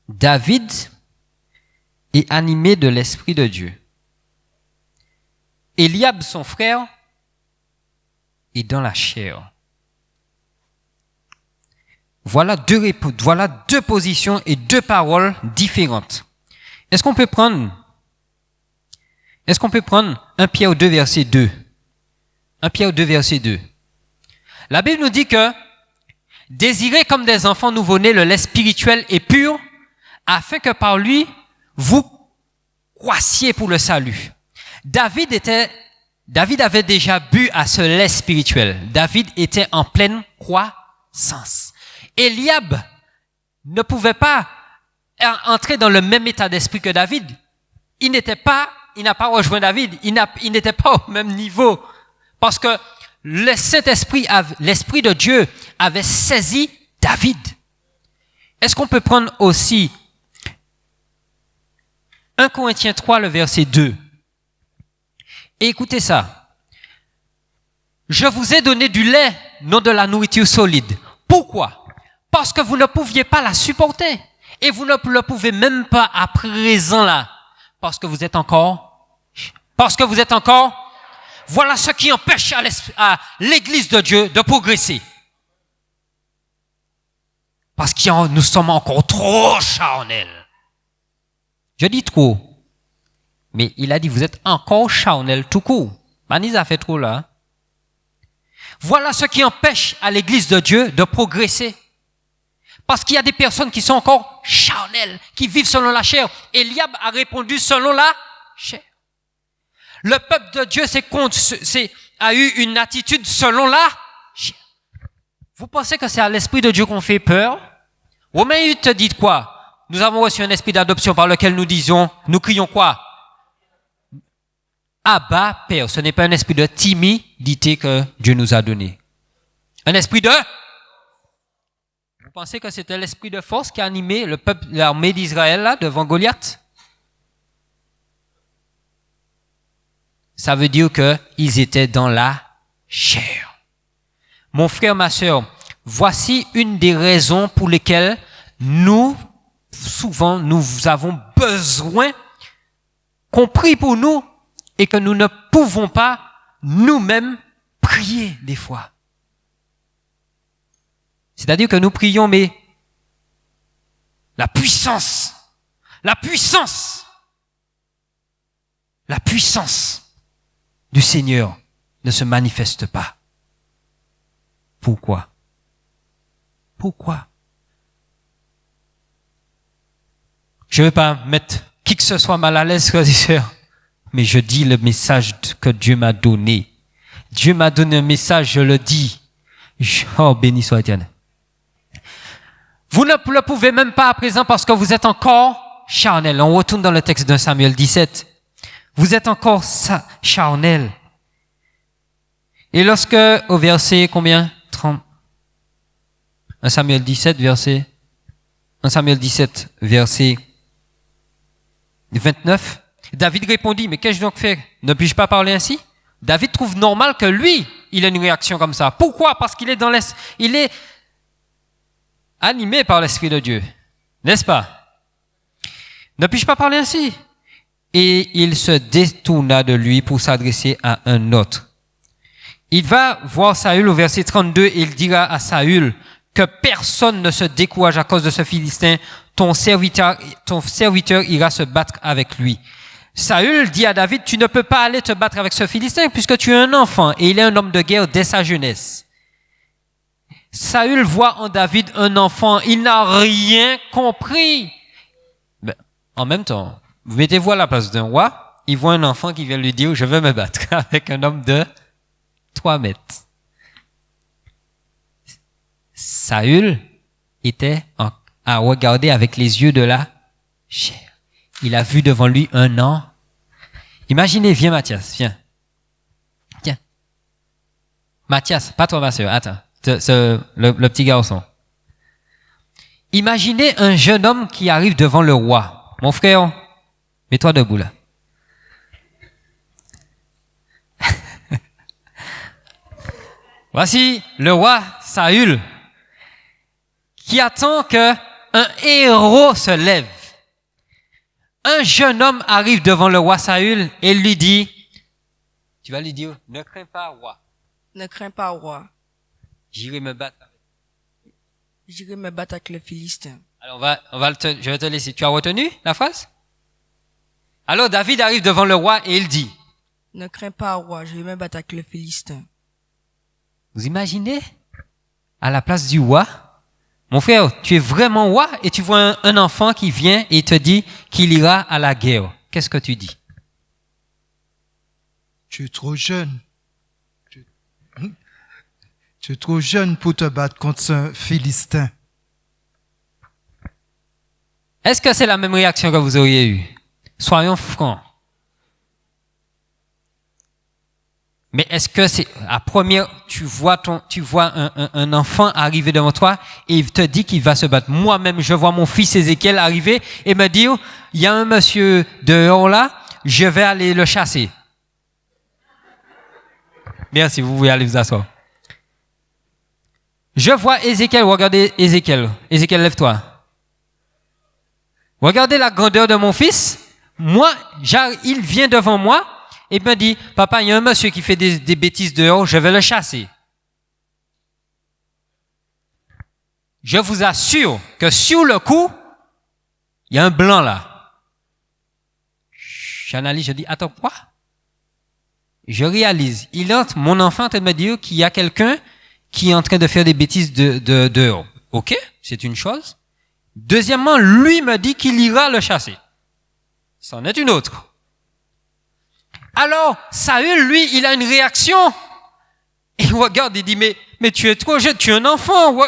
Speaker 1: David est animé de l'Esprit de Dieu. Eliab, son frère, est dans la chair. Voilà deux positions et deux paroles différentes. Est-ce qu'on peut prendre 1 Pierre 2, verset 2? 1 Pierre 2, verset 2. La Bible nous dit que désirez comme des enfants nouveau-nés le lait spirituel et pur, afin que par lui, vous croissiez pour le salut. David avait déjà bu à ce lait spirituel. David était en pleine croissance. Eliab ne pouvait pas entrer dans le même état d'esprit que David. Il n'a pas rejoint David. Il n'était pas au même niveau. Parce que le Saint-Esprit, l'Esprit de Dieu avait saisi David. Est-ce qu'on peut prendre aussi 1 Corinthiens 3, le verset 2? Et écoutez ça. Je vous ai donné du lait, non de la nourriture solide. Pourquoi? Parce que vous ne pouviez pas la supporter. Et vous ne le pouvez même pas à présent là. Parce que vous êtes encore. Voilà ce qui empêche à l'Église de Dieu de progresser. Parce que nous sommes encore trop charnels. Je dis trop. Mais il a dit, vous êtes encore charnels tout court. Manise a fait trop là. Voilà ce qui empêche à l'Église de Dieu de progresser. Parce qu'il y a des personnes qui sont encore charnelles, qui vivent selon la chair. Eliab a répondu selon la chair. Le peuple de Dieu a eu une attitude selon la chair. Vous pensez que c'est à l'Esprit de Dieu qu'on fait peur? Romains 8 dit quoi? Nous avons reçu un esprit d'adoption par lequel nous crions quoi? Abba, Père. Ce n'est pas un esprit de timidité que Dieu nous a donné. Un esprit de... Vous pensez que c'était l'esprit de force qui a animé le peuple, l'armée d'Israël là, devant Goliath? Ça veut dire qu'ils étaient dans la chair. Mon frère, ma sœur, voici une des raisons pour lesquelles souvent, nous avons besoin qu'on prie pour nous et que nous ne pouvons pas nous-mêmes prier des fois. C'est-à-dire que nous prions, mais la puissance du Seigneur ne se manifeste pas. Pourquoi? Je ne veux pas mettre qui que ce soit mal à l'aise, frères et sœurs, mais je dis le message que Dieu m'a donné. Dieu m'a donné un message, je le dis. Oh, béni soit Éternel. Vous ne le pouvez même pas à présent parce que vous êtes encore charnel. On retourne dans le texte de Samuel 17. Vous êtes encore charnel. Et lorsque, au verset combien? 30. 1 Samuel 17, verset 29. David répondit, mais qu'ai-je donc fait? Ne puis-je pas parler ainsi? David trouve normal que lui, il ait une réaction comme ça. Pourquoi? Parce qu'il est il est animé par l'Esprit de Dieu. N'est-ce pas? Ne puis-je pas parler ainsi? Et il se détourna de lui pour s'adresser à un autre. Il va voir Saül au verset 32 et il dira à Saül que personne ne se décourage à cause de ce Philistin. Ton serviteur ira se battre avec lui. Saül dit à David, tu ne peux pas aller te battre avec ce Philistin puisque tu es un enfant et il est un homme de guerre dès sa jeunesse. Saül voit en David un enfant, il n'a rien compris. Ben, en même temps, vous mettez-vous à la place d'un roi, il voit un enfant qui vient lui dire, je vais me battre avec un homme de 3 mètres. Saül était à regarder avec les yeux de la chair. Il a vu devant lui un an. Imaginez, viens Mathias, viens. Tiens. Mathias, pas toi ma soeur, attends. Le petit garçon. Imaginez un jeune homme qui arrive devant le roi. Mon frère, mets-toi debout là. Voici le roi Saül qui attend que un héros se lève. Un jeune homme arrive devant le roi Saül et lui dit, tu vas lui dire, ne crains pas, roi.
Speaker 2: Ne crains pas, roi.
Speaker 1: J'irai me battre
Speaker 2: avec le Philistin.
Speaker 1: Alors je vais te laisser. Tu as retenu la phrase? Alors David arrive devant le roi et il dit,
Speaker 2: ne crains pas, roi, je vais me battre avec le Philistin.
Speaker 1: Vous imaginez? À la place du roi, mon frère, tu es vraiment roi et tu vois un enfant qui vient et te dit qu'il ira à la guerre. Qu'est-ce que tu dis?
Speaker 3: Tu es trop jeune. Tu es trop jeune pour te battre contre un Philistin.
Speaker 1: Est-ce que c'est la même réaction que vous auriez eue? Soyons francs. Mais est-ce que c'est à première, tu vois un enfant arriver devant toi et il te dit qu'il va se battre. Moi-même, je vois mon fils Ézéchiel arriver et me dire, il y a un monsieur dehors là, je vais aller le chasser. Merci, vous pouvez aller vous asseoir. Je vois Ézéchiel, regardez Ézéchiel. Ézéchiel, lève-toi. Regardez la grandeur de mon fils. Moi, il vient devant moi et me dit, papa, il y a un monsieur qui fait des bêtises dehors, je vais le chasser. Je vous assure que sur le coup, il y a un blanc là. J'analyse, je dis, attends, quoi? Je réalise, mon enfant est en train de me dire qu'il y a quelqu'un qui est en train de faire des bêtises dehors. Ok, c'est une chose. Deuxièmement, lui me dit qu'il ira le chasser. C'en est une autre. Alors, Saül, lui, il a une réaction. Il regarde, il dit, mais tu es trop jeune, tu es un enfant.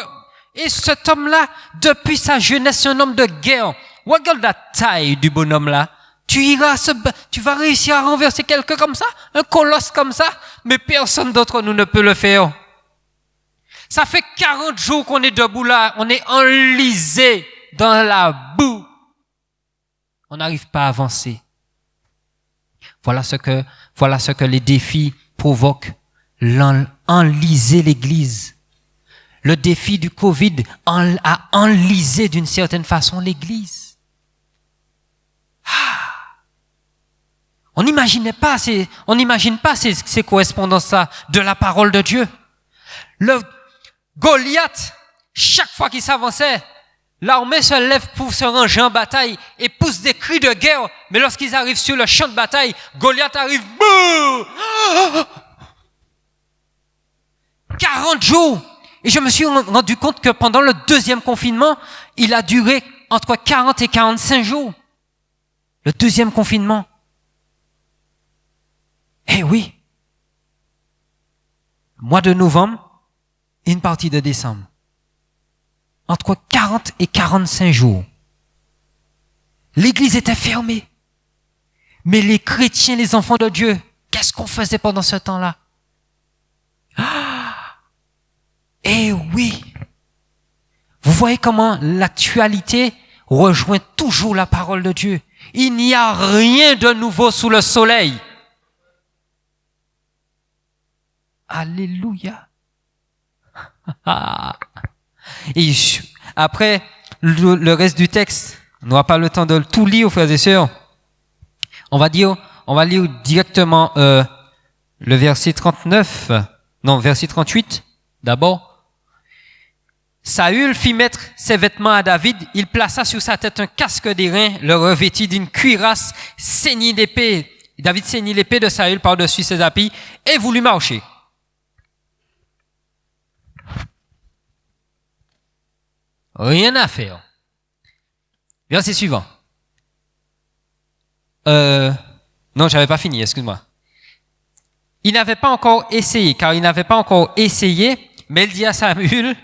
Speaker 1: Et cet homme-là, depuis sa jeunesse, c'est un homme de guerre. Regarde la taille du bonhomme là. Tu vas réussir à renverser quelqu'un comme ça? Un colosse comme ça? Mais personne d'entre nous ne peut le faire. Ça fait 40 jours qu'on est debout là. On est enlisé dans la boue. On n'arrive pas à avancer. Voilà ce que les défis provoquent. Enliser l'Église. Le défi du Covid a enlisé d'une certaine façon l'Église. On n'imagine pas ces correspondances-là de la parole de Dieu. Le Goliath, chaque fois qu'il s'avançait, l'armée se lève pour se ranger en bataille et pousse des cris de guerre. Mais lorsqu'ils arrivent sur le champ de bataille, Goliath arrive, bouh! 40 jours. Et je me suis rendu compte que pendant le deuxième confinement, il a duré entre 40 et 45 jours. Le deuxième confinement. Eh oui. Mois de novembre et une partie de décembre. Entre 40 et 45 jours. L'église était fermée. Mais les chrétiens, les enfants de Dieu, qu'est-ce qu'on faisait pendant ce temps-là? Eh oui. Vous voyez comment l'actualité rejoint toujours la parole de Dieu. Il n'y a rien de nouveau sous le soleil. Alléluia. Et après, le reste du texte, on n'aura pas le temps de tout lire, frères et sœurs. On va lire directement le verset 38 d'abord. Saül fit mettre ses vêtements à David, il plaça sur sa tête un casque d'airain, le revêtit d'une cuirasse, ceignit l'épée. David ceignit l'épée de Saül par-dessus ses appuis et voulut marcher. Rien à faire. Verset suivant. Non, j'avais pas fini, excuse-moi. Il n'avait pas encore essayé, mais il dit à Samuel,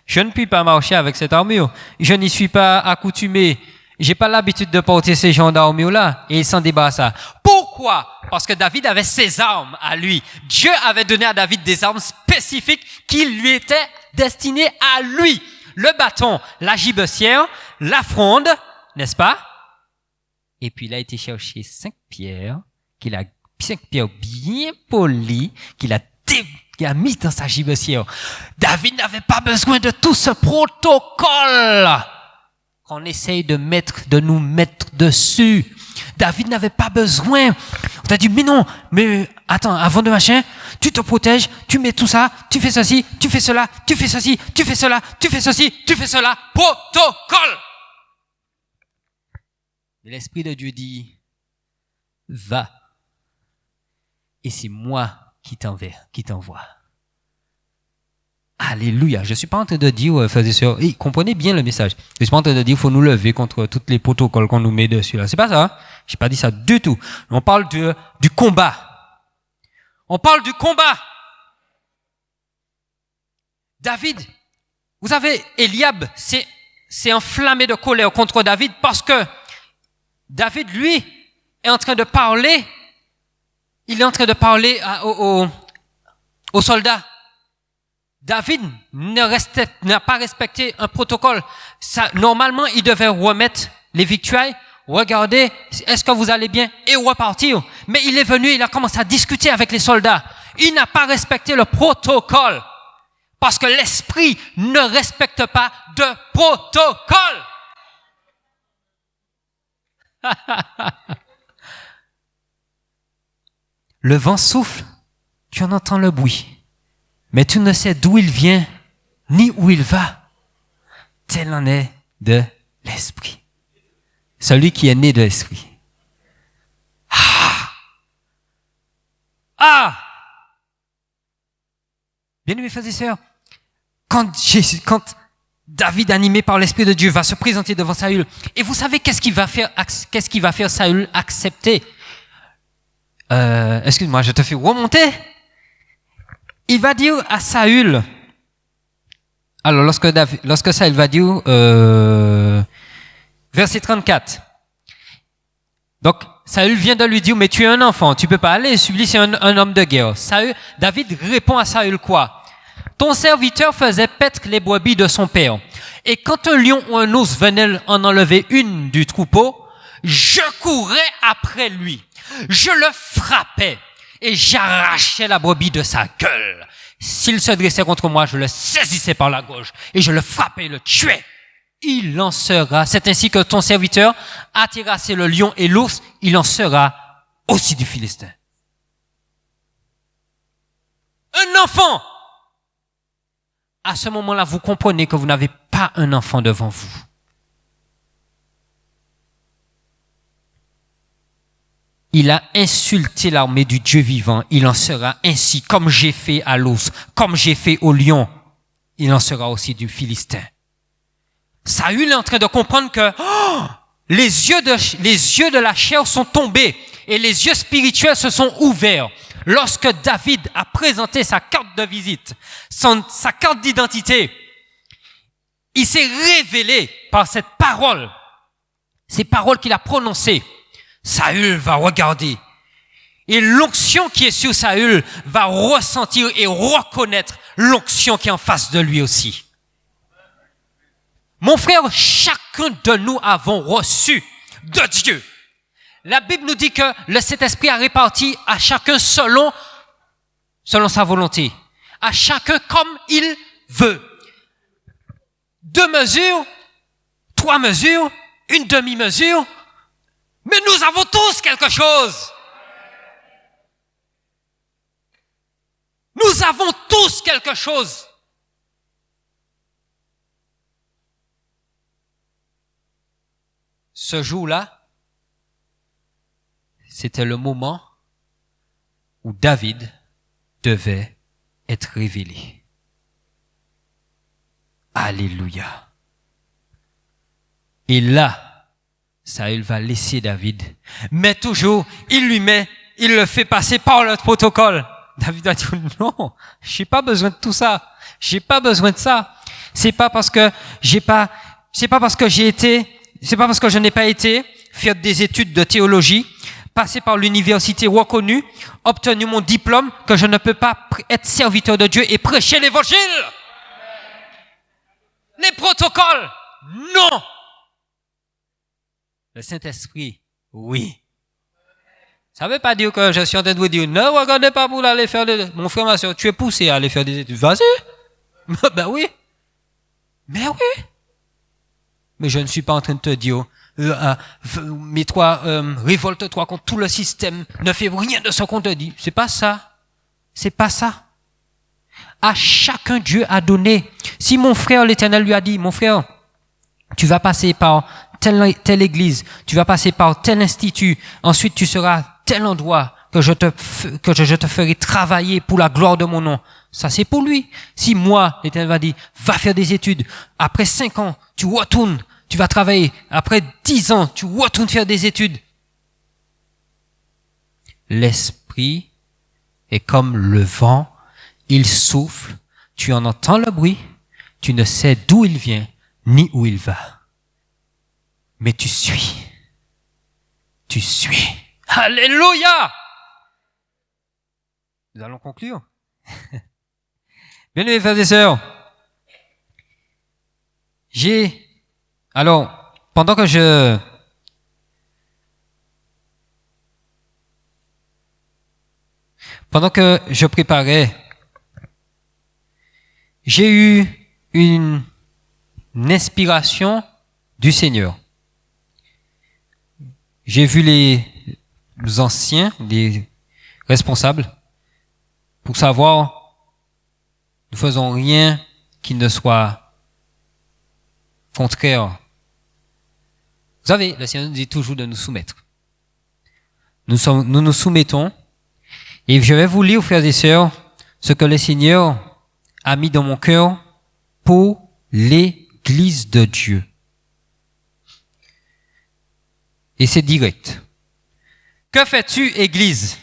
Speaker 1: je ne puis pas marcher avec cette armure. Je n'y suis pas accoutumé. J'ai pas l'habitude de porter ces genres d'armure-là. Et il s'en débarrassa. Pourquoi? Parce que David avait ses armes à lui. Dieu avait donné à David des armes spécifiques qui lui étaient destinées à lui. Le bâton, la gibecière, la fronde, n'est-ce pas? Et puis il a été chercher 5 pierres bien polies, qu'il a mis dans sa gibecière. David n'avait pas besoin de tout ce protocole qu'on essaye de nous mettre dessus. David n'avait pas besoin. On t'a dit, mais non, mais attends, avant de machin, tu te protèges, tu mets tout ça, tu fais ceci, tu fais cela, tu fais ceci, tu fais cela, tu fais ceci, tu fais cela. Protocole! Et l'Esprit de Dieu dit, va. Et c'est moi qui t'envoie. Alléluia. Je suis pas en train de dire, frères et sœurs, comprenez bien le message. Je suis pas en train de dire, faut nous lever contre tous les protocoles qu'on nous met dessus là. C'est pas ça, hein? J'ai pas dit ça du tout. On parle du combat. On parle du combat. David, vous savez, Eliab s'est enflammé de colère contre David parce que David, lui, est en train de parler. Il est en train de parler aux soldats. David n'a pas respecté un protocole. Normalement, il devait remettre les victuailles, regarder, est-ce que vous allez bien, et repartir. Mais il est venu, il a commencé à discuter avec les soldats. Il n'a pas respecté le protocole. Parce que l'esprit ne respecte pas de protocole. Le vent souffle, tu en entends le bruit, mais tu ne sais d'où il vient, ni où il va. Tel en est de l'esprit. Celui qui est né de l'esprit. Bien-aimés frères et sœurs, quand David, animé par l'Esprit de Dieu, va se présenter devant Saül, et vous savez qu'est-ce qui va faire Saül accepter? Excuse-moi, je te fais remonter. Il va dire à Saül, alors lorsque Saül va dire, verset 34, donc Saül vient de lui dire, mais tu es un enfant, tu peux pas aller, celui c'est un homme de guerre. David répond à Saül quoi? Ton serviteur faisait paître les brebis de son père. Et quand un lion ou un ours venait en enlever une du troupeau, je courais après lui. Je le frappais et j'arrachais la brebis de sa gueule. S'il se dressait contre moi, je le saisissais par la gorge et je le frappais et le tuais. Il en sera. C'est ainsi que ton serviteur a terrassé le lion et l'ours. Il en sera aussi du Philistin. Un enfant! À ce moment-là, vous comprenez que vous n'avez pas un enfant devant vous. Il a insulté l'armée du Dieu vivant. Il en sera ainsi, comme j'ai fait à l'ours, comme j'ai fait au lion. Il en sera aussi du Philistin. Saül est en train de comprendre que les yeux de la chair sont tombés et les yeux spirituels se sont ouverts. Lorsque David a présenté sa carte de visite, sa carte d'identité, il s'est révélé par cette parole, ces paroles qu'il a prononcées. Saül va regarder. Et l'onction qui est sur Saül va ressentir et reconnaître l'onction qui est en face de lui aussi. Mon frère, chacun de nous avons reçu de Dieu. La Bible nous dit que le Saint-Esprit a réparti à chacun selon sa volonté. À chacun comme il veut. 2 mesures, 3 mesures, une demi-mesure. Mais nous avons tous quelque chose. Nous avons tous quelque chose. Ce jour-là, c'était le moment où David devait être révélé. Alléluia. Et là, Saül va laisser David. Mais toujours, il le fait passer par le protocole. David a dit, non, j'ai pas besoin de tout ça. J'ai pas besoin de ça. C'est pas parce que je n'ai pas été faire des études de théologie, passer par l'université reconnue, obtenu mon diplôme, que je ne peux pas être serviteur de Dieu et prêcher l'évangile. Les protocoles, non. Le Saint-Esprit, oui. Ça ne veut pas dire que je suis en train de vous dire, ne regardez pas pour aller faire mon frère, ma soeur, tu es poussé à aller faire des études. Vas-y. Ben oui. Mais oui. Mais je ne suis pas en train de te dire, révolte-toi contre tout le système, ne fais rien de ce qu'on te dit. C'est pas ça. C'est pas ça. À chacun Dieu a donné. Si mon frère l'Éternel lui a dit, mon frère, tu vas passer par telle église, tu vas passer par tel institut, ensuite tu seras tel endroit que je te ferai travailler pour la gloire de mon nom. Ça c'est pour lui. Si moi, l'Éternel va dire, va faire des études, après 5 ans, tu retournes, tu vas travailler, après 10 ans, tu retournes faire des études. L'esprit est comme le vent, il souffle, tu en entends le bruit, tu ne sais d'où il vient, ni où il va. Mais tu suis. Tu suis. Alléluia! Nous allons conclure. Bien aimés frères et sœurs, alors, pendant que Pendant que je préparais, j'ai eu une inspiration du Seigneur. J'ai vu les anciens, les responsables, pour savoir, nous faisons rien qui ne soit contraire. Vous savez, le Seigneur nous dit toujours de nous soumettre. Nous nous soumettons. Et je vais vous lire, frères et sœurs, ce que le Seigneur a mis dans mon cœur pour l'Église de Dieu. Et c'est direct. Que fais-tu, Église?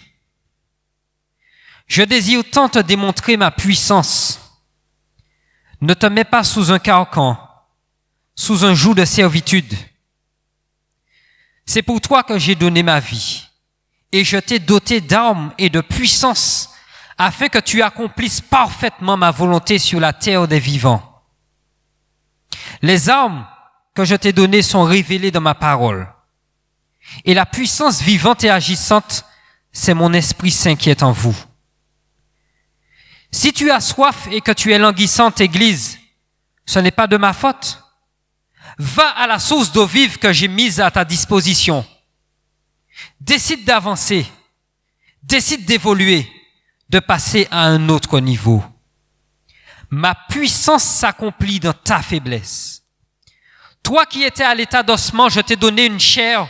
Speaker 1: Je désire tant te démontrer ma puissance. Ne te mets pas sous un carcan, sous un joug de servitude. C'est pour toi que j'ai donné ma vie, et je t'ai doté d'armes et de puissance, afin que tu accomplisses parfaitement ma volonté sur la terre des vivants. Les armes que je t'ai données sont révélées dans ma parole. Et la puissance vivante et agissante, c'est mon Esprit Saint qui est en vous. Si tu as soif et que tu es languissante, Église, ce n'est pas de ma faute. Va à la source d'eau vive que j'ai mise à ta disposition. Décide d'avancer. Décide d'évoluer, de passer à un autre niveau. Ma puissance s'accomplit dans ta faiblesse. Toi qui étais à l'état d'ossement, je t'ai donné une chair.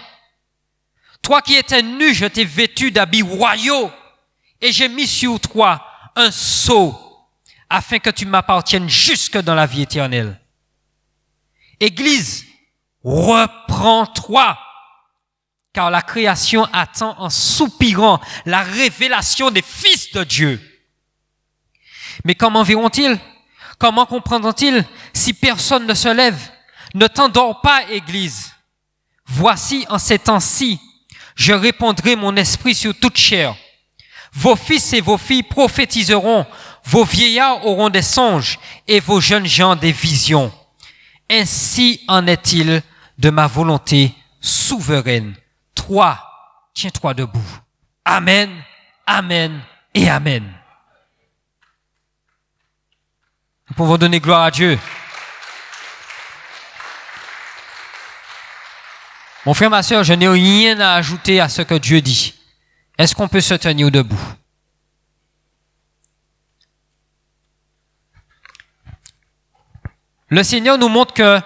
Speaker 1: Toi qui étais nu, je t'ai vêtu d'habits royaux et j'ai mis sur toi un sceau afin que tu m'appartiennes jusque dans la vie éternelle. Église, reprends-toi, car la création attend en soupirant la révélation des fils de Dieu. Mais comment verront-ils? Comment comprendront-ils si personne ne se lève? Ne t'endors pas, Église. Voici en ces temps-ci, je répandrai mon esprit sur toute chair. Vos fils et vos filles prophétiseront, vos vieillards auront des songes et vos jeunes gens des visions. Ainsi en est-il de ma volonté souveraine. Toi, tiens-toi debout. Amen, amen et amen. Nous pouvons donner gloire à Dieu. Mon frère, ma sœur, je n'ai rien à ajouter à ce que Dieu dit. Est-ce qu'on peut se tenir debout? Le Seigneur nous montre que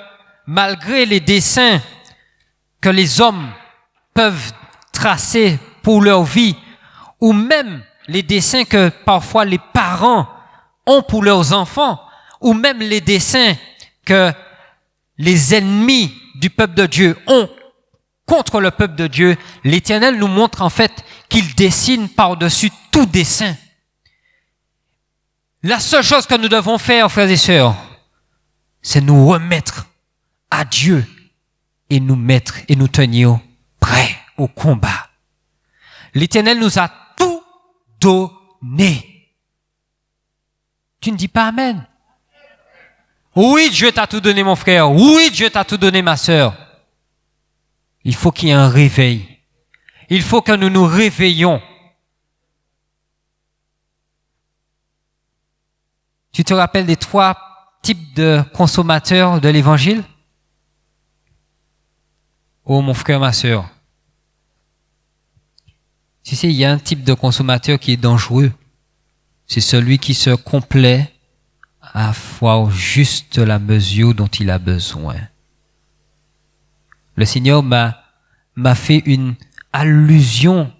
Speaker 1: malgré les desseins que les hommes peuvent tracer pour leur vie, ou même les desseins que parfois les parents ont pour leurs enfants, ou même les desseins que les ennemis du peuple de Dieu ont contre le peuple de Dieu, l'Éternel nous montre en fait qu'il dessine par-dessus tout dessein. La seule chose que nous devons faire, frères et sœurs, c'est nous remettre à Dieu et nous mettre et nous tenir prêts au combat. L'Éternel nous a tout donné. Tu ne dis pas Amen? Oui, Dieu t'a tout donné, mon frère. Oui, Dieu t'a tout donné, ma sœur. Il faut qu'il y ait un réveil. Il faut que nous nous réveillons. Tu te rappelles des 3 types de consommateurs de l'évangile? Oh, mon frère, ma sœur. Tu sais, il y a un type de consommateur qui est dangereux. C'est celui qui se complaît à avoir juste la mesure dont il a besoin. Le Seigneur m'a fait une allusion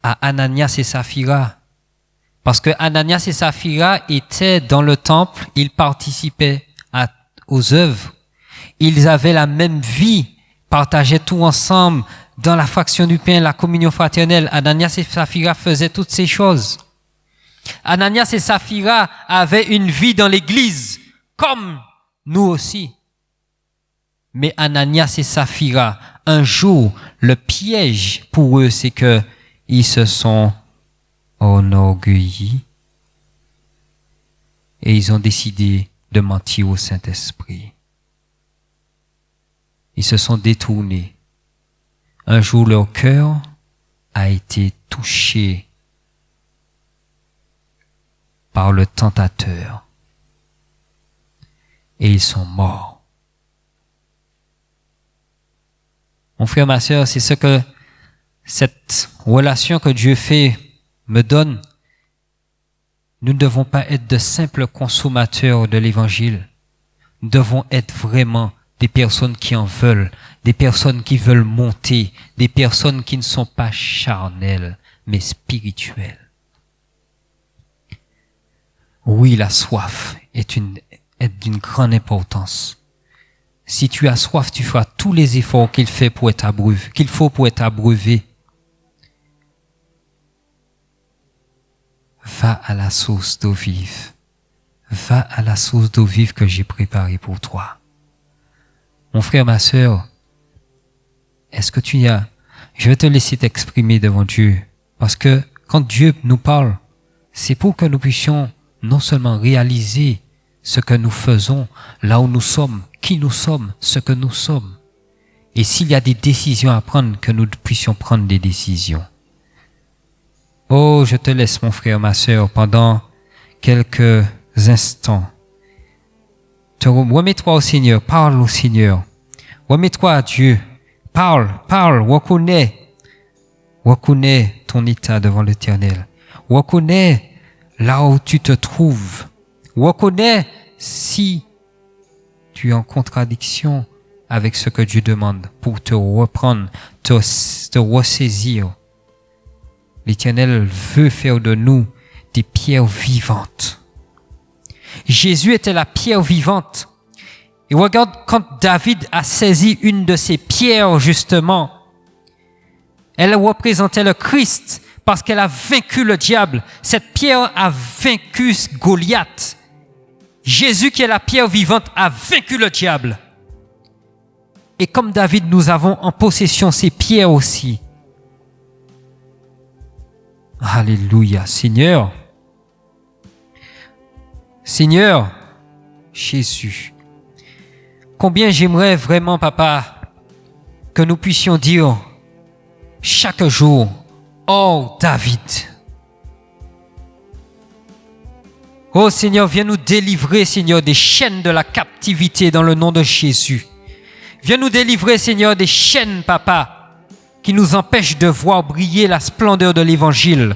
Speaker 1: à Ananias et Saphira. Parce que Ananias et Saphira étaient dans le temple, ils participaient aux œuvres. Ils avaient la même vie, partageaient tout ensemble dans la fraction du pain, la communion fraternelle. Ananias et Saphira faisaient toutes ces choses. Ananias et Saphira avaient une vie dans l'église, comme nous aussi. Mais Ananias et Saphira, un jour, le piège pour eux, c'est que ils se sont enorgueillis et ils ont décidé de mentir au Saint-Esprit. Ils se sont détournés. Un jour, leur cœur a été touché par le tentateur. Et ils sont morts. Mon frère, ma sœur, c'est ce que cette relation que Dieu fait me donne. Nous ne devons pas être de simples consommateurs de l'évangile. Nous devons être vraiment des personnes qui en veulent, des personnes qui veulent monter, des personnes qui ne sont pas charnelles, mais spirituelles. Oui, la soif est d'une grande importance. Si tu as soif, tu feras tous les efforts qu'il faut pour être abreuvé. Va à la source d'eau vive. Va à la source d'eau vive que j'ai préparée pour toi. Mon frère, ma sœur, est-ce que je vais te laisser t'exprimer devant Dieu. Parce que quand Dieu nous parle, c'est pour que nous puissions non seulement réaliser ce que nous faisons, là où nous sommes, qui nous sommes, ce que nous sommes. Et s'il y a des décisions à prendre, que nous puissions prendre des décisions. Oh, je te laisse, mon frère, ma sœur, pendant quelques instants. Remets-toi au Seigneur, parle au Seigneur. Remets-toi à Dieu. Parle, reconnais ton état devant l'Éternel. Reconnais là où tu te trouves. Reconnais si tu es en contradiction avec ce que Dieu demande pour te reprendre, te ressaisir. L'Éternel veut faire de nous des pierres vivantes. Jésus était la pierre vivante. Et regarde quand David a saisi une de ces pierres, justement, elle représentait le Christ parce qu'elle a vaincu le diable. Cette pierre a vaincu Goliath. Jésus, qui est la pierre vivante, a vaincu le diable. Et comme David, nous avons en possession ces pierres aussi. Alléluia, Seigneur. Seigneur, Jésus. Combien j'aimerais vraiment, Papa, que nous puissions dire chaque jour, oh David. Oh Seigneur, viens nous délivrer, Seigneur, des chaînes de la captivité dans le nom de Jésus. Viens nous délivrer, Seigneur, des chaînes, Papa, qui nous empêchent de voir briller la splendeur de l'Évangile.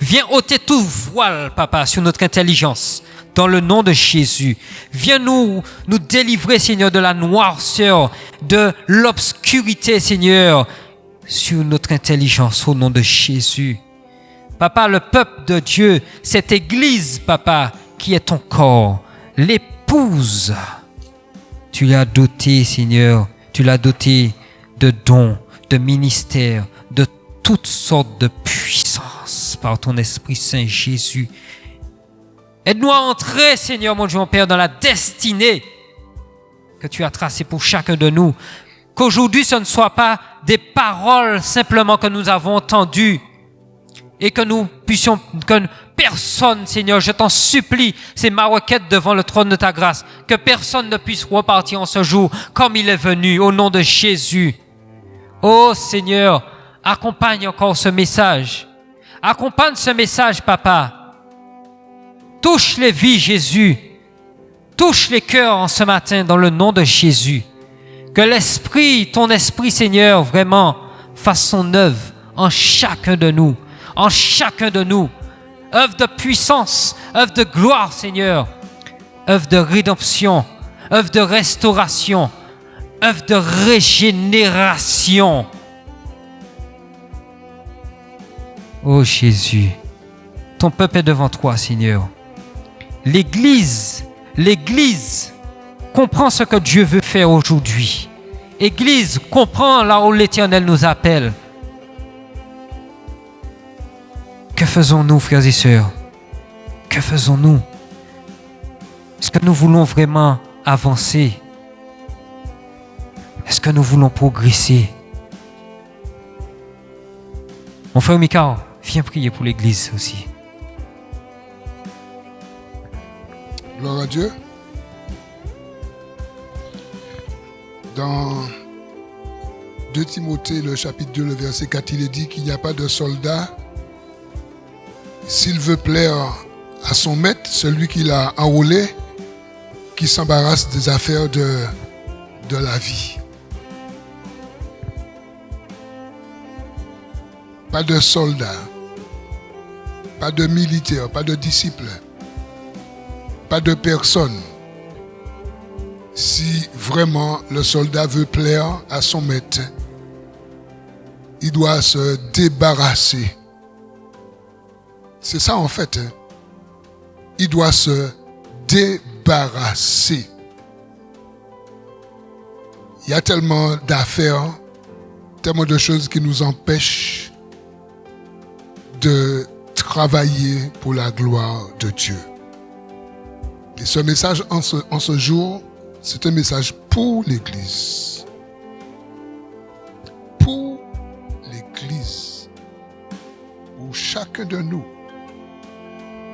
Speaker 1: Viens ôter tout voile, Papa, sur notre intelligence, dans le nom de Jésus. Viens nous délivrer, Seigneur, de la noirceur, de l'obscurité, Seigneur, sur notre intelligence, au nom de Jésus. Papa, le peuple de Dieu, cette église, Papa, qui est ton corps, l'épouse, tu l'as dotée, Seigneur, tu l'as dotée de dons, de ministères, de toutes sortes de puissances par ton Esprit Saint Jésus. Aide-nous à entrer, Seigneur, mon Dieu, mon Père, dans la destinée que tu as tracée pour chacun de nous. Qu'aujourd'hui, ce ne soit pas des paroles simplement que nous avons entendues et que nous puissions, que personne, Seigneur, je t'en supplie, c'est ma requête devant le trône de ta grâce, que personne ne puisse repartir en ce jour comme il est venu, au nom de Jésus. Oh Seigneur, accompagne encore ce message. Accompagne ce message, Papa. Touche les vies, Jésus. Touche les cœurs en ce matin dans le nom de Jésus. Que l'Esprit, ton Esprit, Seigneur, vraiment fasse son œuvre en chacun de nous. En chacun de nous. Œuvre de puissance, œuvre de gloire, Seigneur. Œuvre de rédemption, œuvre de restauration, œuvre de régénération. Oh Jésus, ton peuple est devant toi, Seigneur. L'Église comprend ce que Dieu veut faire aujourd'hui. Église, comprend là où l'Éternel nous appelle. Que faisons-nous, frères et sœurs? Que faisons-nous? Est-ce que nous voulons vraiment avancer? Est-ce que nous voulons progresser? Mon frère Mikao, viens prier pour l'Église aussi.
Speaker 4: Gloire à Dieu. Dans 2 Timothée, le chapitre 2, le verset 4, il est dit qu'il n'y a pas de soldat, s'il veut plaire à son maître, celui qui l'a enrôlé, qui s'embarrasse des affaires de la vie. Pas de soldats, pas de militaires, pas de disciples, pas de personnes. Si vraiment le soldat veut plaire à son maître, il doit se débarrasser. C'est ça en fait. Il doit se débarrasser. Il y a tellement d'affaires, tellement de choses qui nous empêchent de travailler pour la gloire de Dieu. Et ce message en ce jour, c'est un message pour l'Église. Pour l'Église. Pour chacun de nous.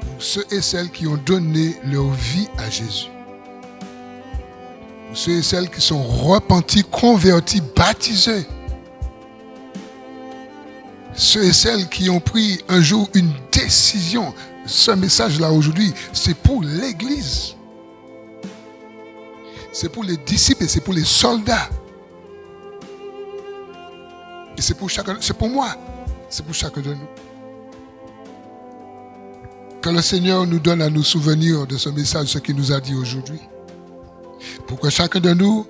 Speaker 4: Pour ceux et celles qui ont donné leur vie à Jésus. Pour ceux et celles qui sont repentis, convertis, baptisés. Ceux et celles qui ont pris un jour une décision. Ce message-là aujourd'hui, c'est pour l'Église. C'est pour les disciples et c'est pour les soldats. Et c'est pour chacun, c'est pour moi. C'est pour chacun de nous. Que le Seigneur nous donne à nous souvenir de ce message, ce qu'il nous a dit aujourd'hui. Pour que chacun de nous,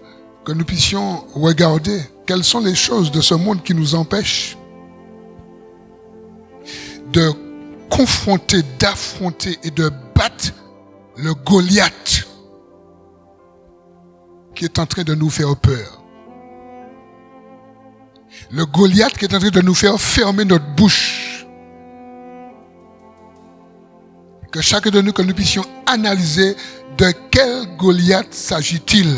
Speaker 4: que nous puissions regarder quelles sont les choses de ce monde qui nous empêchent de confronter, d'affronter et de battre le Goliath qui est en train de nous faire peur. Le Goliath qui est en train de nous faire fermer notre bouche. Que chacun de nous, que nous puissions analyser de quel Goliath s'agit-il.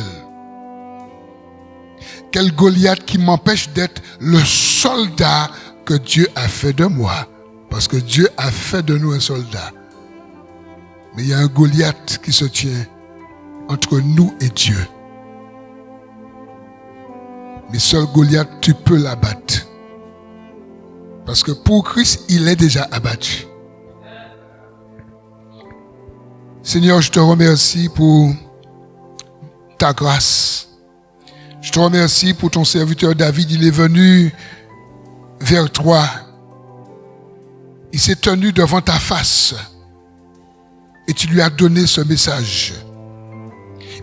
Speaker 4: Quel Goliath qui m'empêche d'être le soldat que Dieu a fait de moi. Parce que Dieu a fait de nous un soldat. Mais il y a un Goliath qui se tient entre nous et Dieu. Mais seul Goliath, tu peux l'abattre. Parce que pour Christ, il est déjà abattu. Seigneur, je te remercie pour ta grâce. Je te remercie pour ton serviteur David. Il est venu vers toi. Il s'est tenu devant ta face. Et tu lui as donné ce message.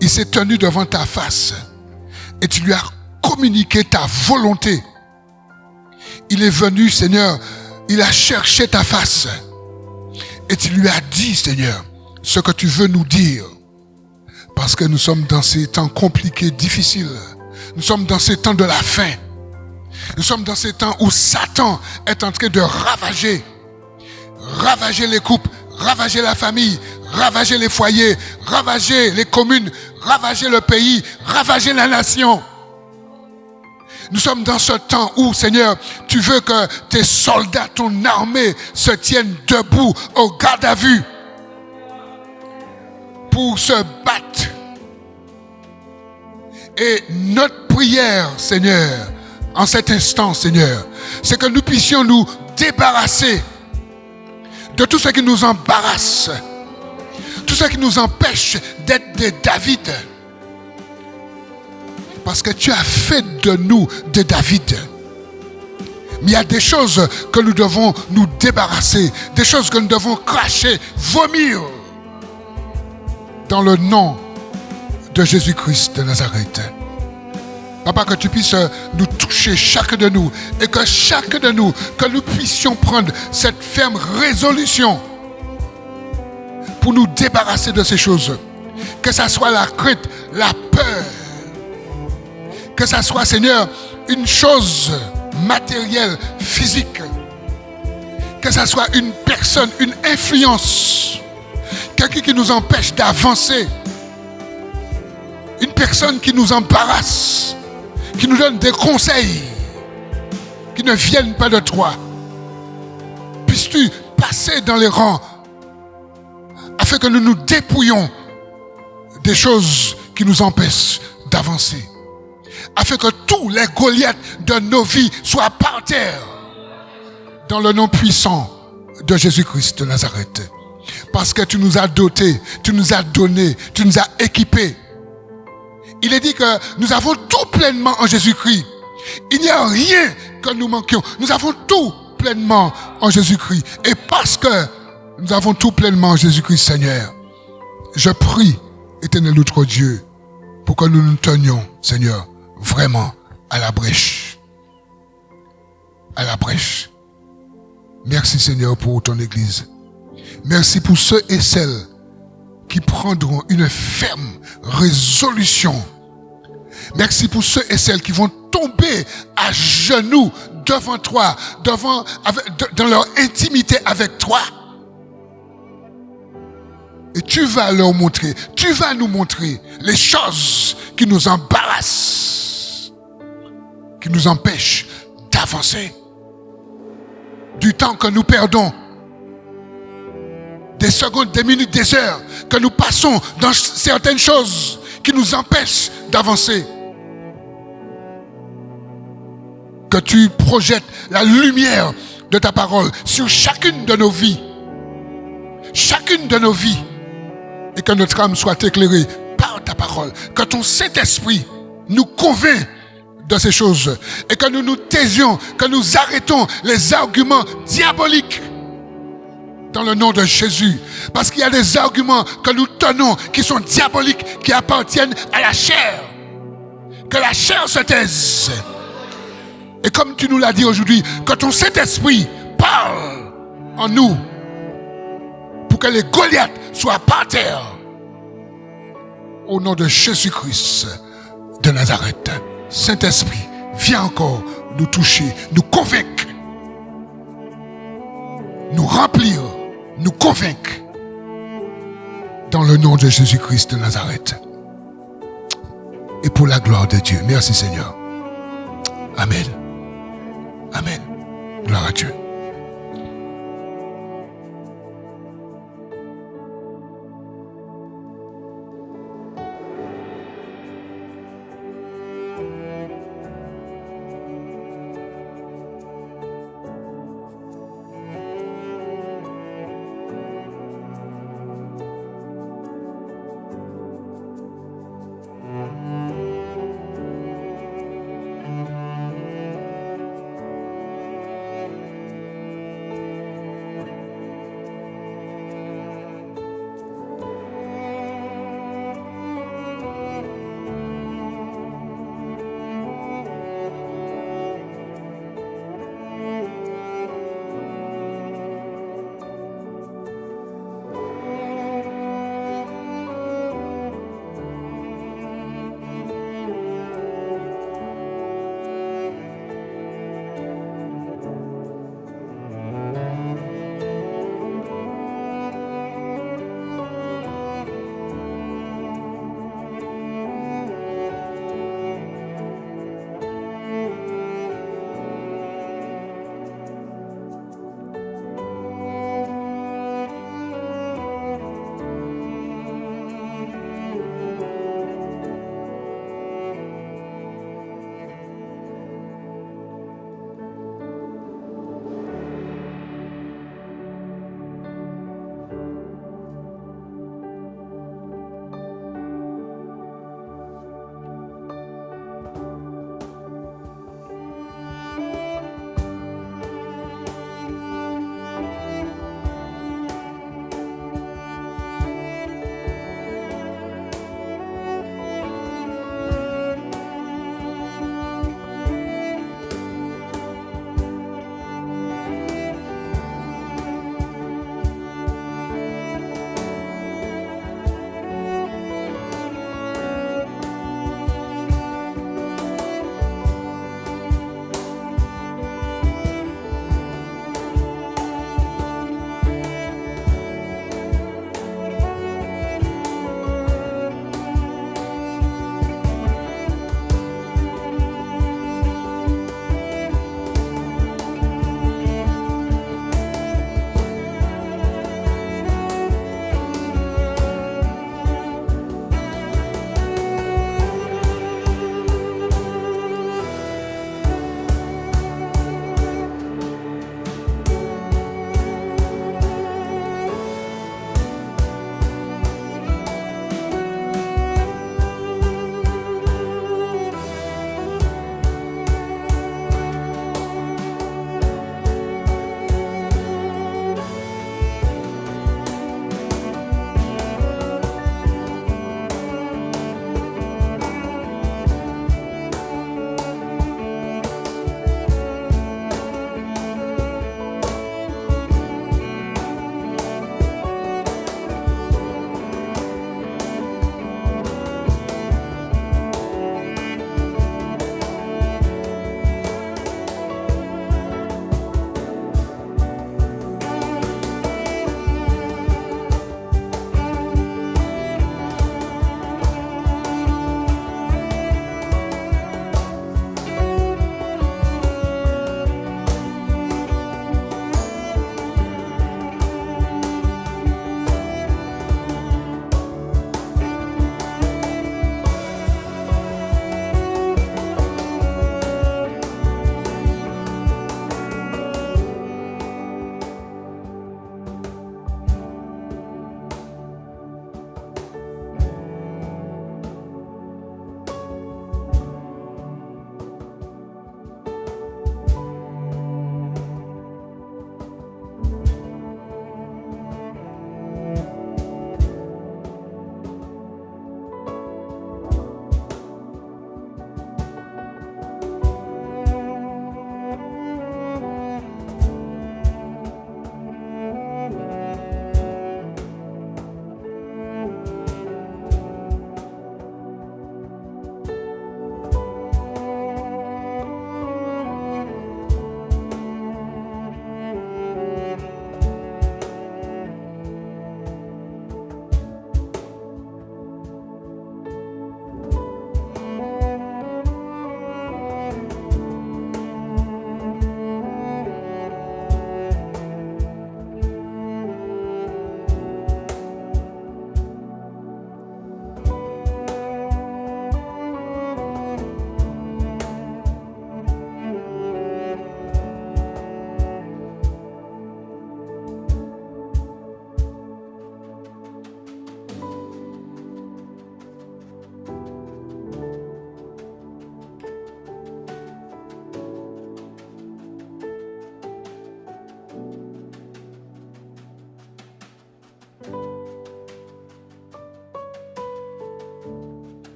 Speaker 4: Il s'est tenu devant ta face. Et tu lui as communiqué ta volonté. Il est venu, Seigneur. Il a cherché ta face. Et tu lui as dit, Seigneur, ce que tu veux nous dire. Parce que nous sommes dans ces temps compliqués, difficiles. Nous sommes dans ces temps de la fin. Nous sommes dans ces temps où Satan est en train de ravager les couples, ravager la famille, ravager les foyers, ravager les communes, ravager le pays, ravager la nation. Nous sommes dans ce temps où, Seigneur, tu veux que tes soldats, ton armée se tiennent debout au garde à vue pour se battre. Et notre prière, Seigneur, en cet instant, Seigneur, c'est que nous puissions nous débarrasser de tout ce qui nous embarrasse, tout ce qui nous empêche d'être des David. Parce que tu as fait de nous des David. Mais il y a des choses que nous devons nous débarrasser, des choses que nous devons cracher, vomir, dans le nom de Jésus-Christ de Nazareth. Papa, que tu puisses nous toucher, chacun de nous, et que chacun de nous, que nous puissions prendre cette ferme résolution pour nous débarrasser de ces choses. Que ça soit la crainte, la peur, que ça soit, Seigneur, une chose matérielle, physique, que ça soit une personne, une influence, quelqu'un qui nous empêche d'avancer, une personne qui nous embarrasse, qui nous donne des conseils qui ne viennent pas de toi. Puisses-tu passer dans les rangs afin que nous nous dépouillions des choses qui nous empêchent d'avancer. Afin que tous les Goliaths de nos vies soient par terre dans le nom puissant de Jésus-Christ de Nazareth. parce que tu nous as dotés, tu nous as donnés, tu nous as équipés. Il est dit que nous avons tout pleinement en Jésus-Christ. Il n'y a rien que nous manquions. Nous avons tout pleinement en Jésus-Christ. Et parce que nous avons tout pleinement en Jésus-Christ, Seigneur, je prie, éternel notre Dieu, pour que nous nous tenions, Seigneur, vraiment à la brèche. À la brèche. Merci, Seigneur, pour ton Église. Merci pour ceux et celles qui prendront une ferme résolution. Merci pour ceux et celles qui vont tomber à genoux devant toi, dans leur intimité avec toi. Et tu vas leur montrer, tu vas nous montrer les choses qui nous embarrassent, qui nous empêchent d'avancer. Du temps que nous perdons, des secondes, des minutes, des heures que nous passons dans certaines choses qui nous empêchent d'avancer. Que tu projettes la lumière de ta parole sur chacune de nos vies. Chacune de nos vies. Et que notre âme soit éclairée par ta parole. Que ton Saint-Esprit nous convainc de ces choses. Et que nous nous taisions, que nous arrêtons les arguments diaboliques. Dans le nom de Jésus. Parce qu'il y a des arguments que nous tenons qui sont diaboliques, qui appartiennent à la chair. Que la chair se taise. Et comme tu nous l'as dit aujourd'hui, que ton Saint-Esprit parle en nous pour que les Goliaths soient par terre. Au nom de Jésus-Christ de Nazareth. Saint-Esprit, viens encore nous toucher, nous convaincre, nous remplir, nous convaincre. Dans le nom de Jésus-Christ de Nazareth. Et pour la gloire de Dieu. Merci Seigneur. Amen. Amen. Gloire à Dieu.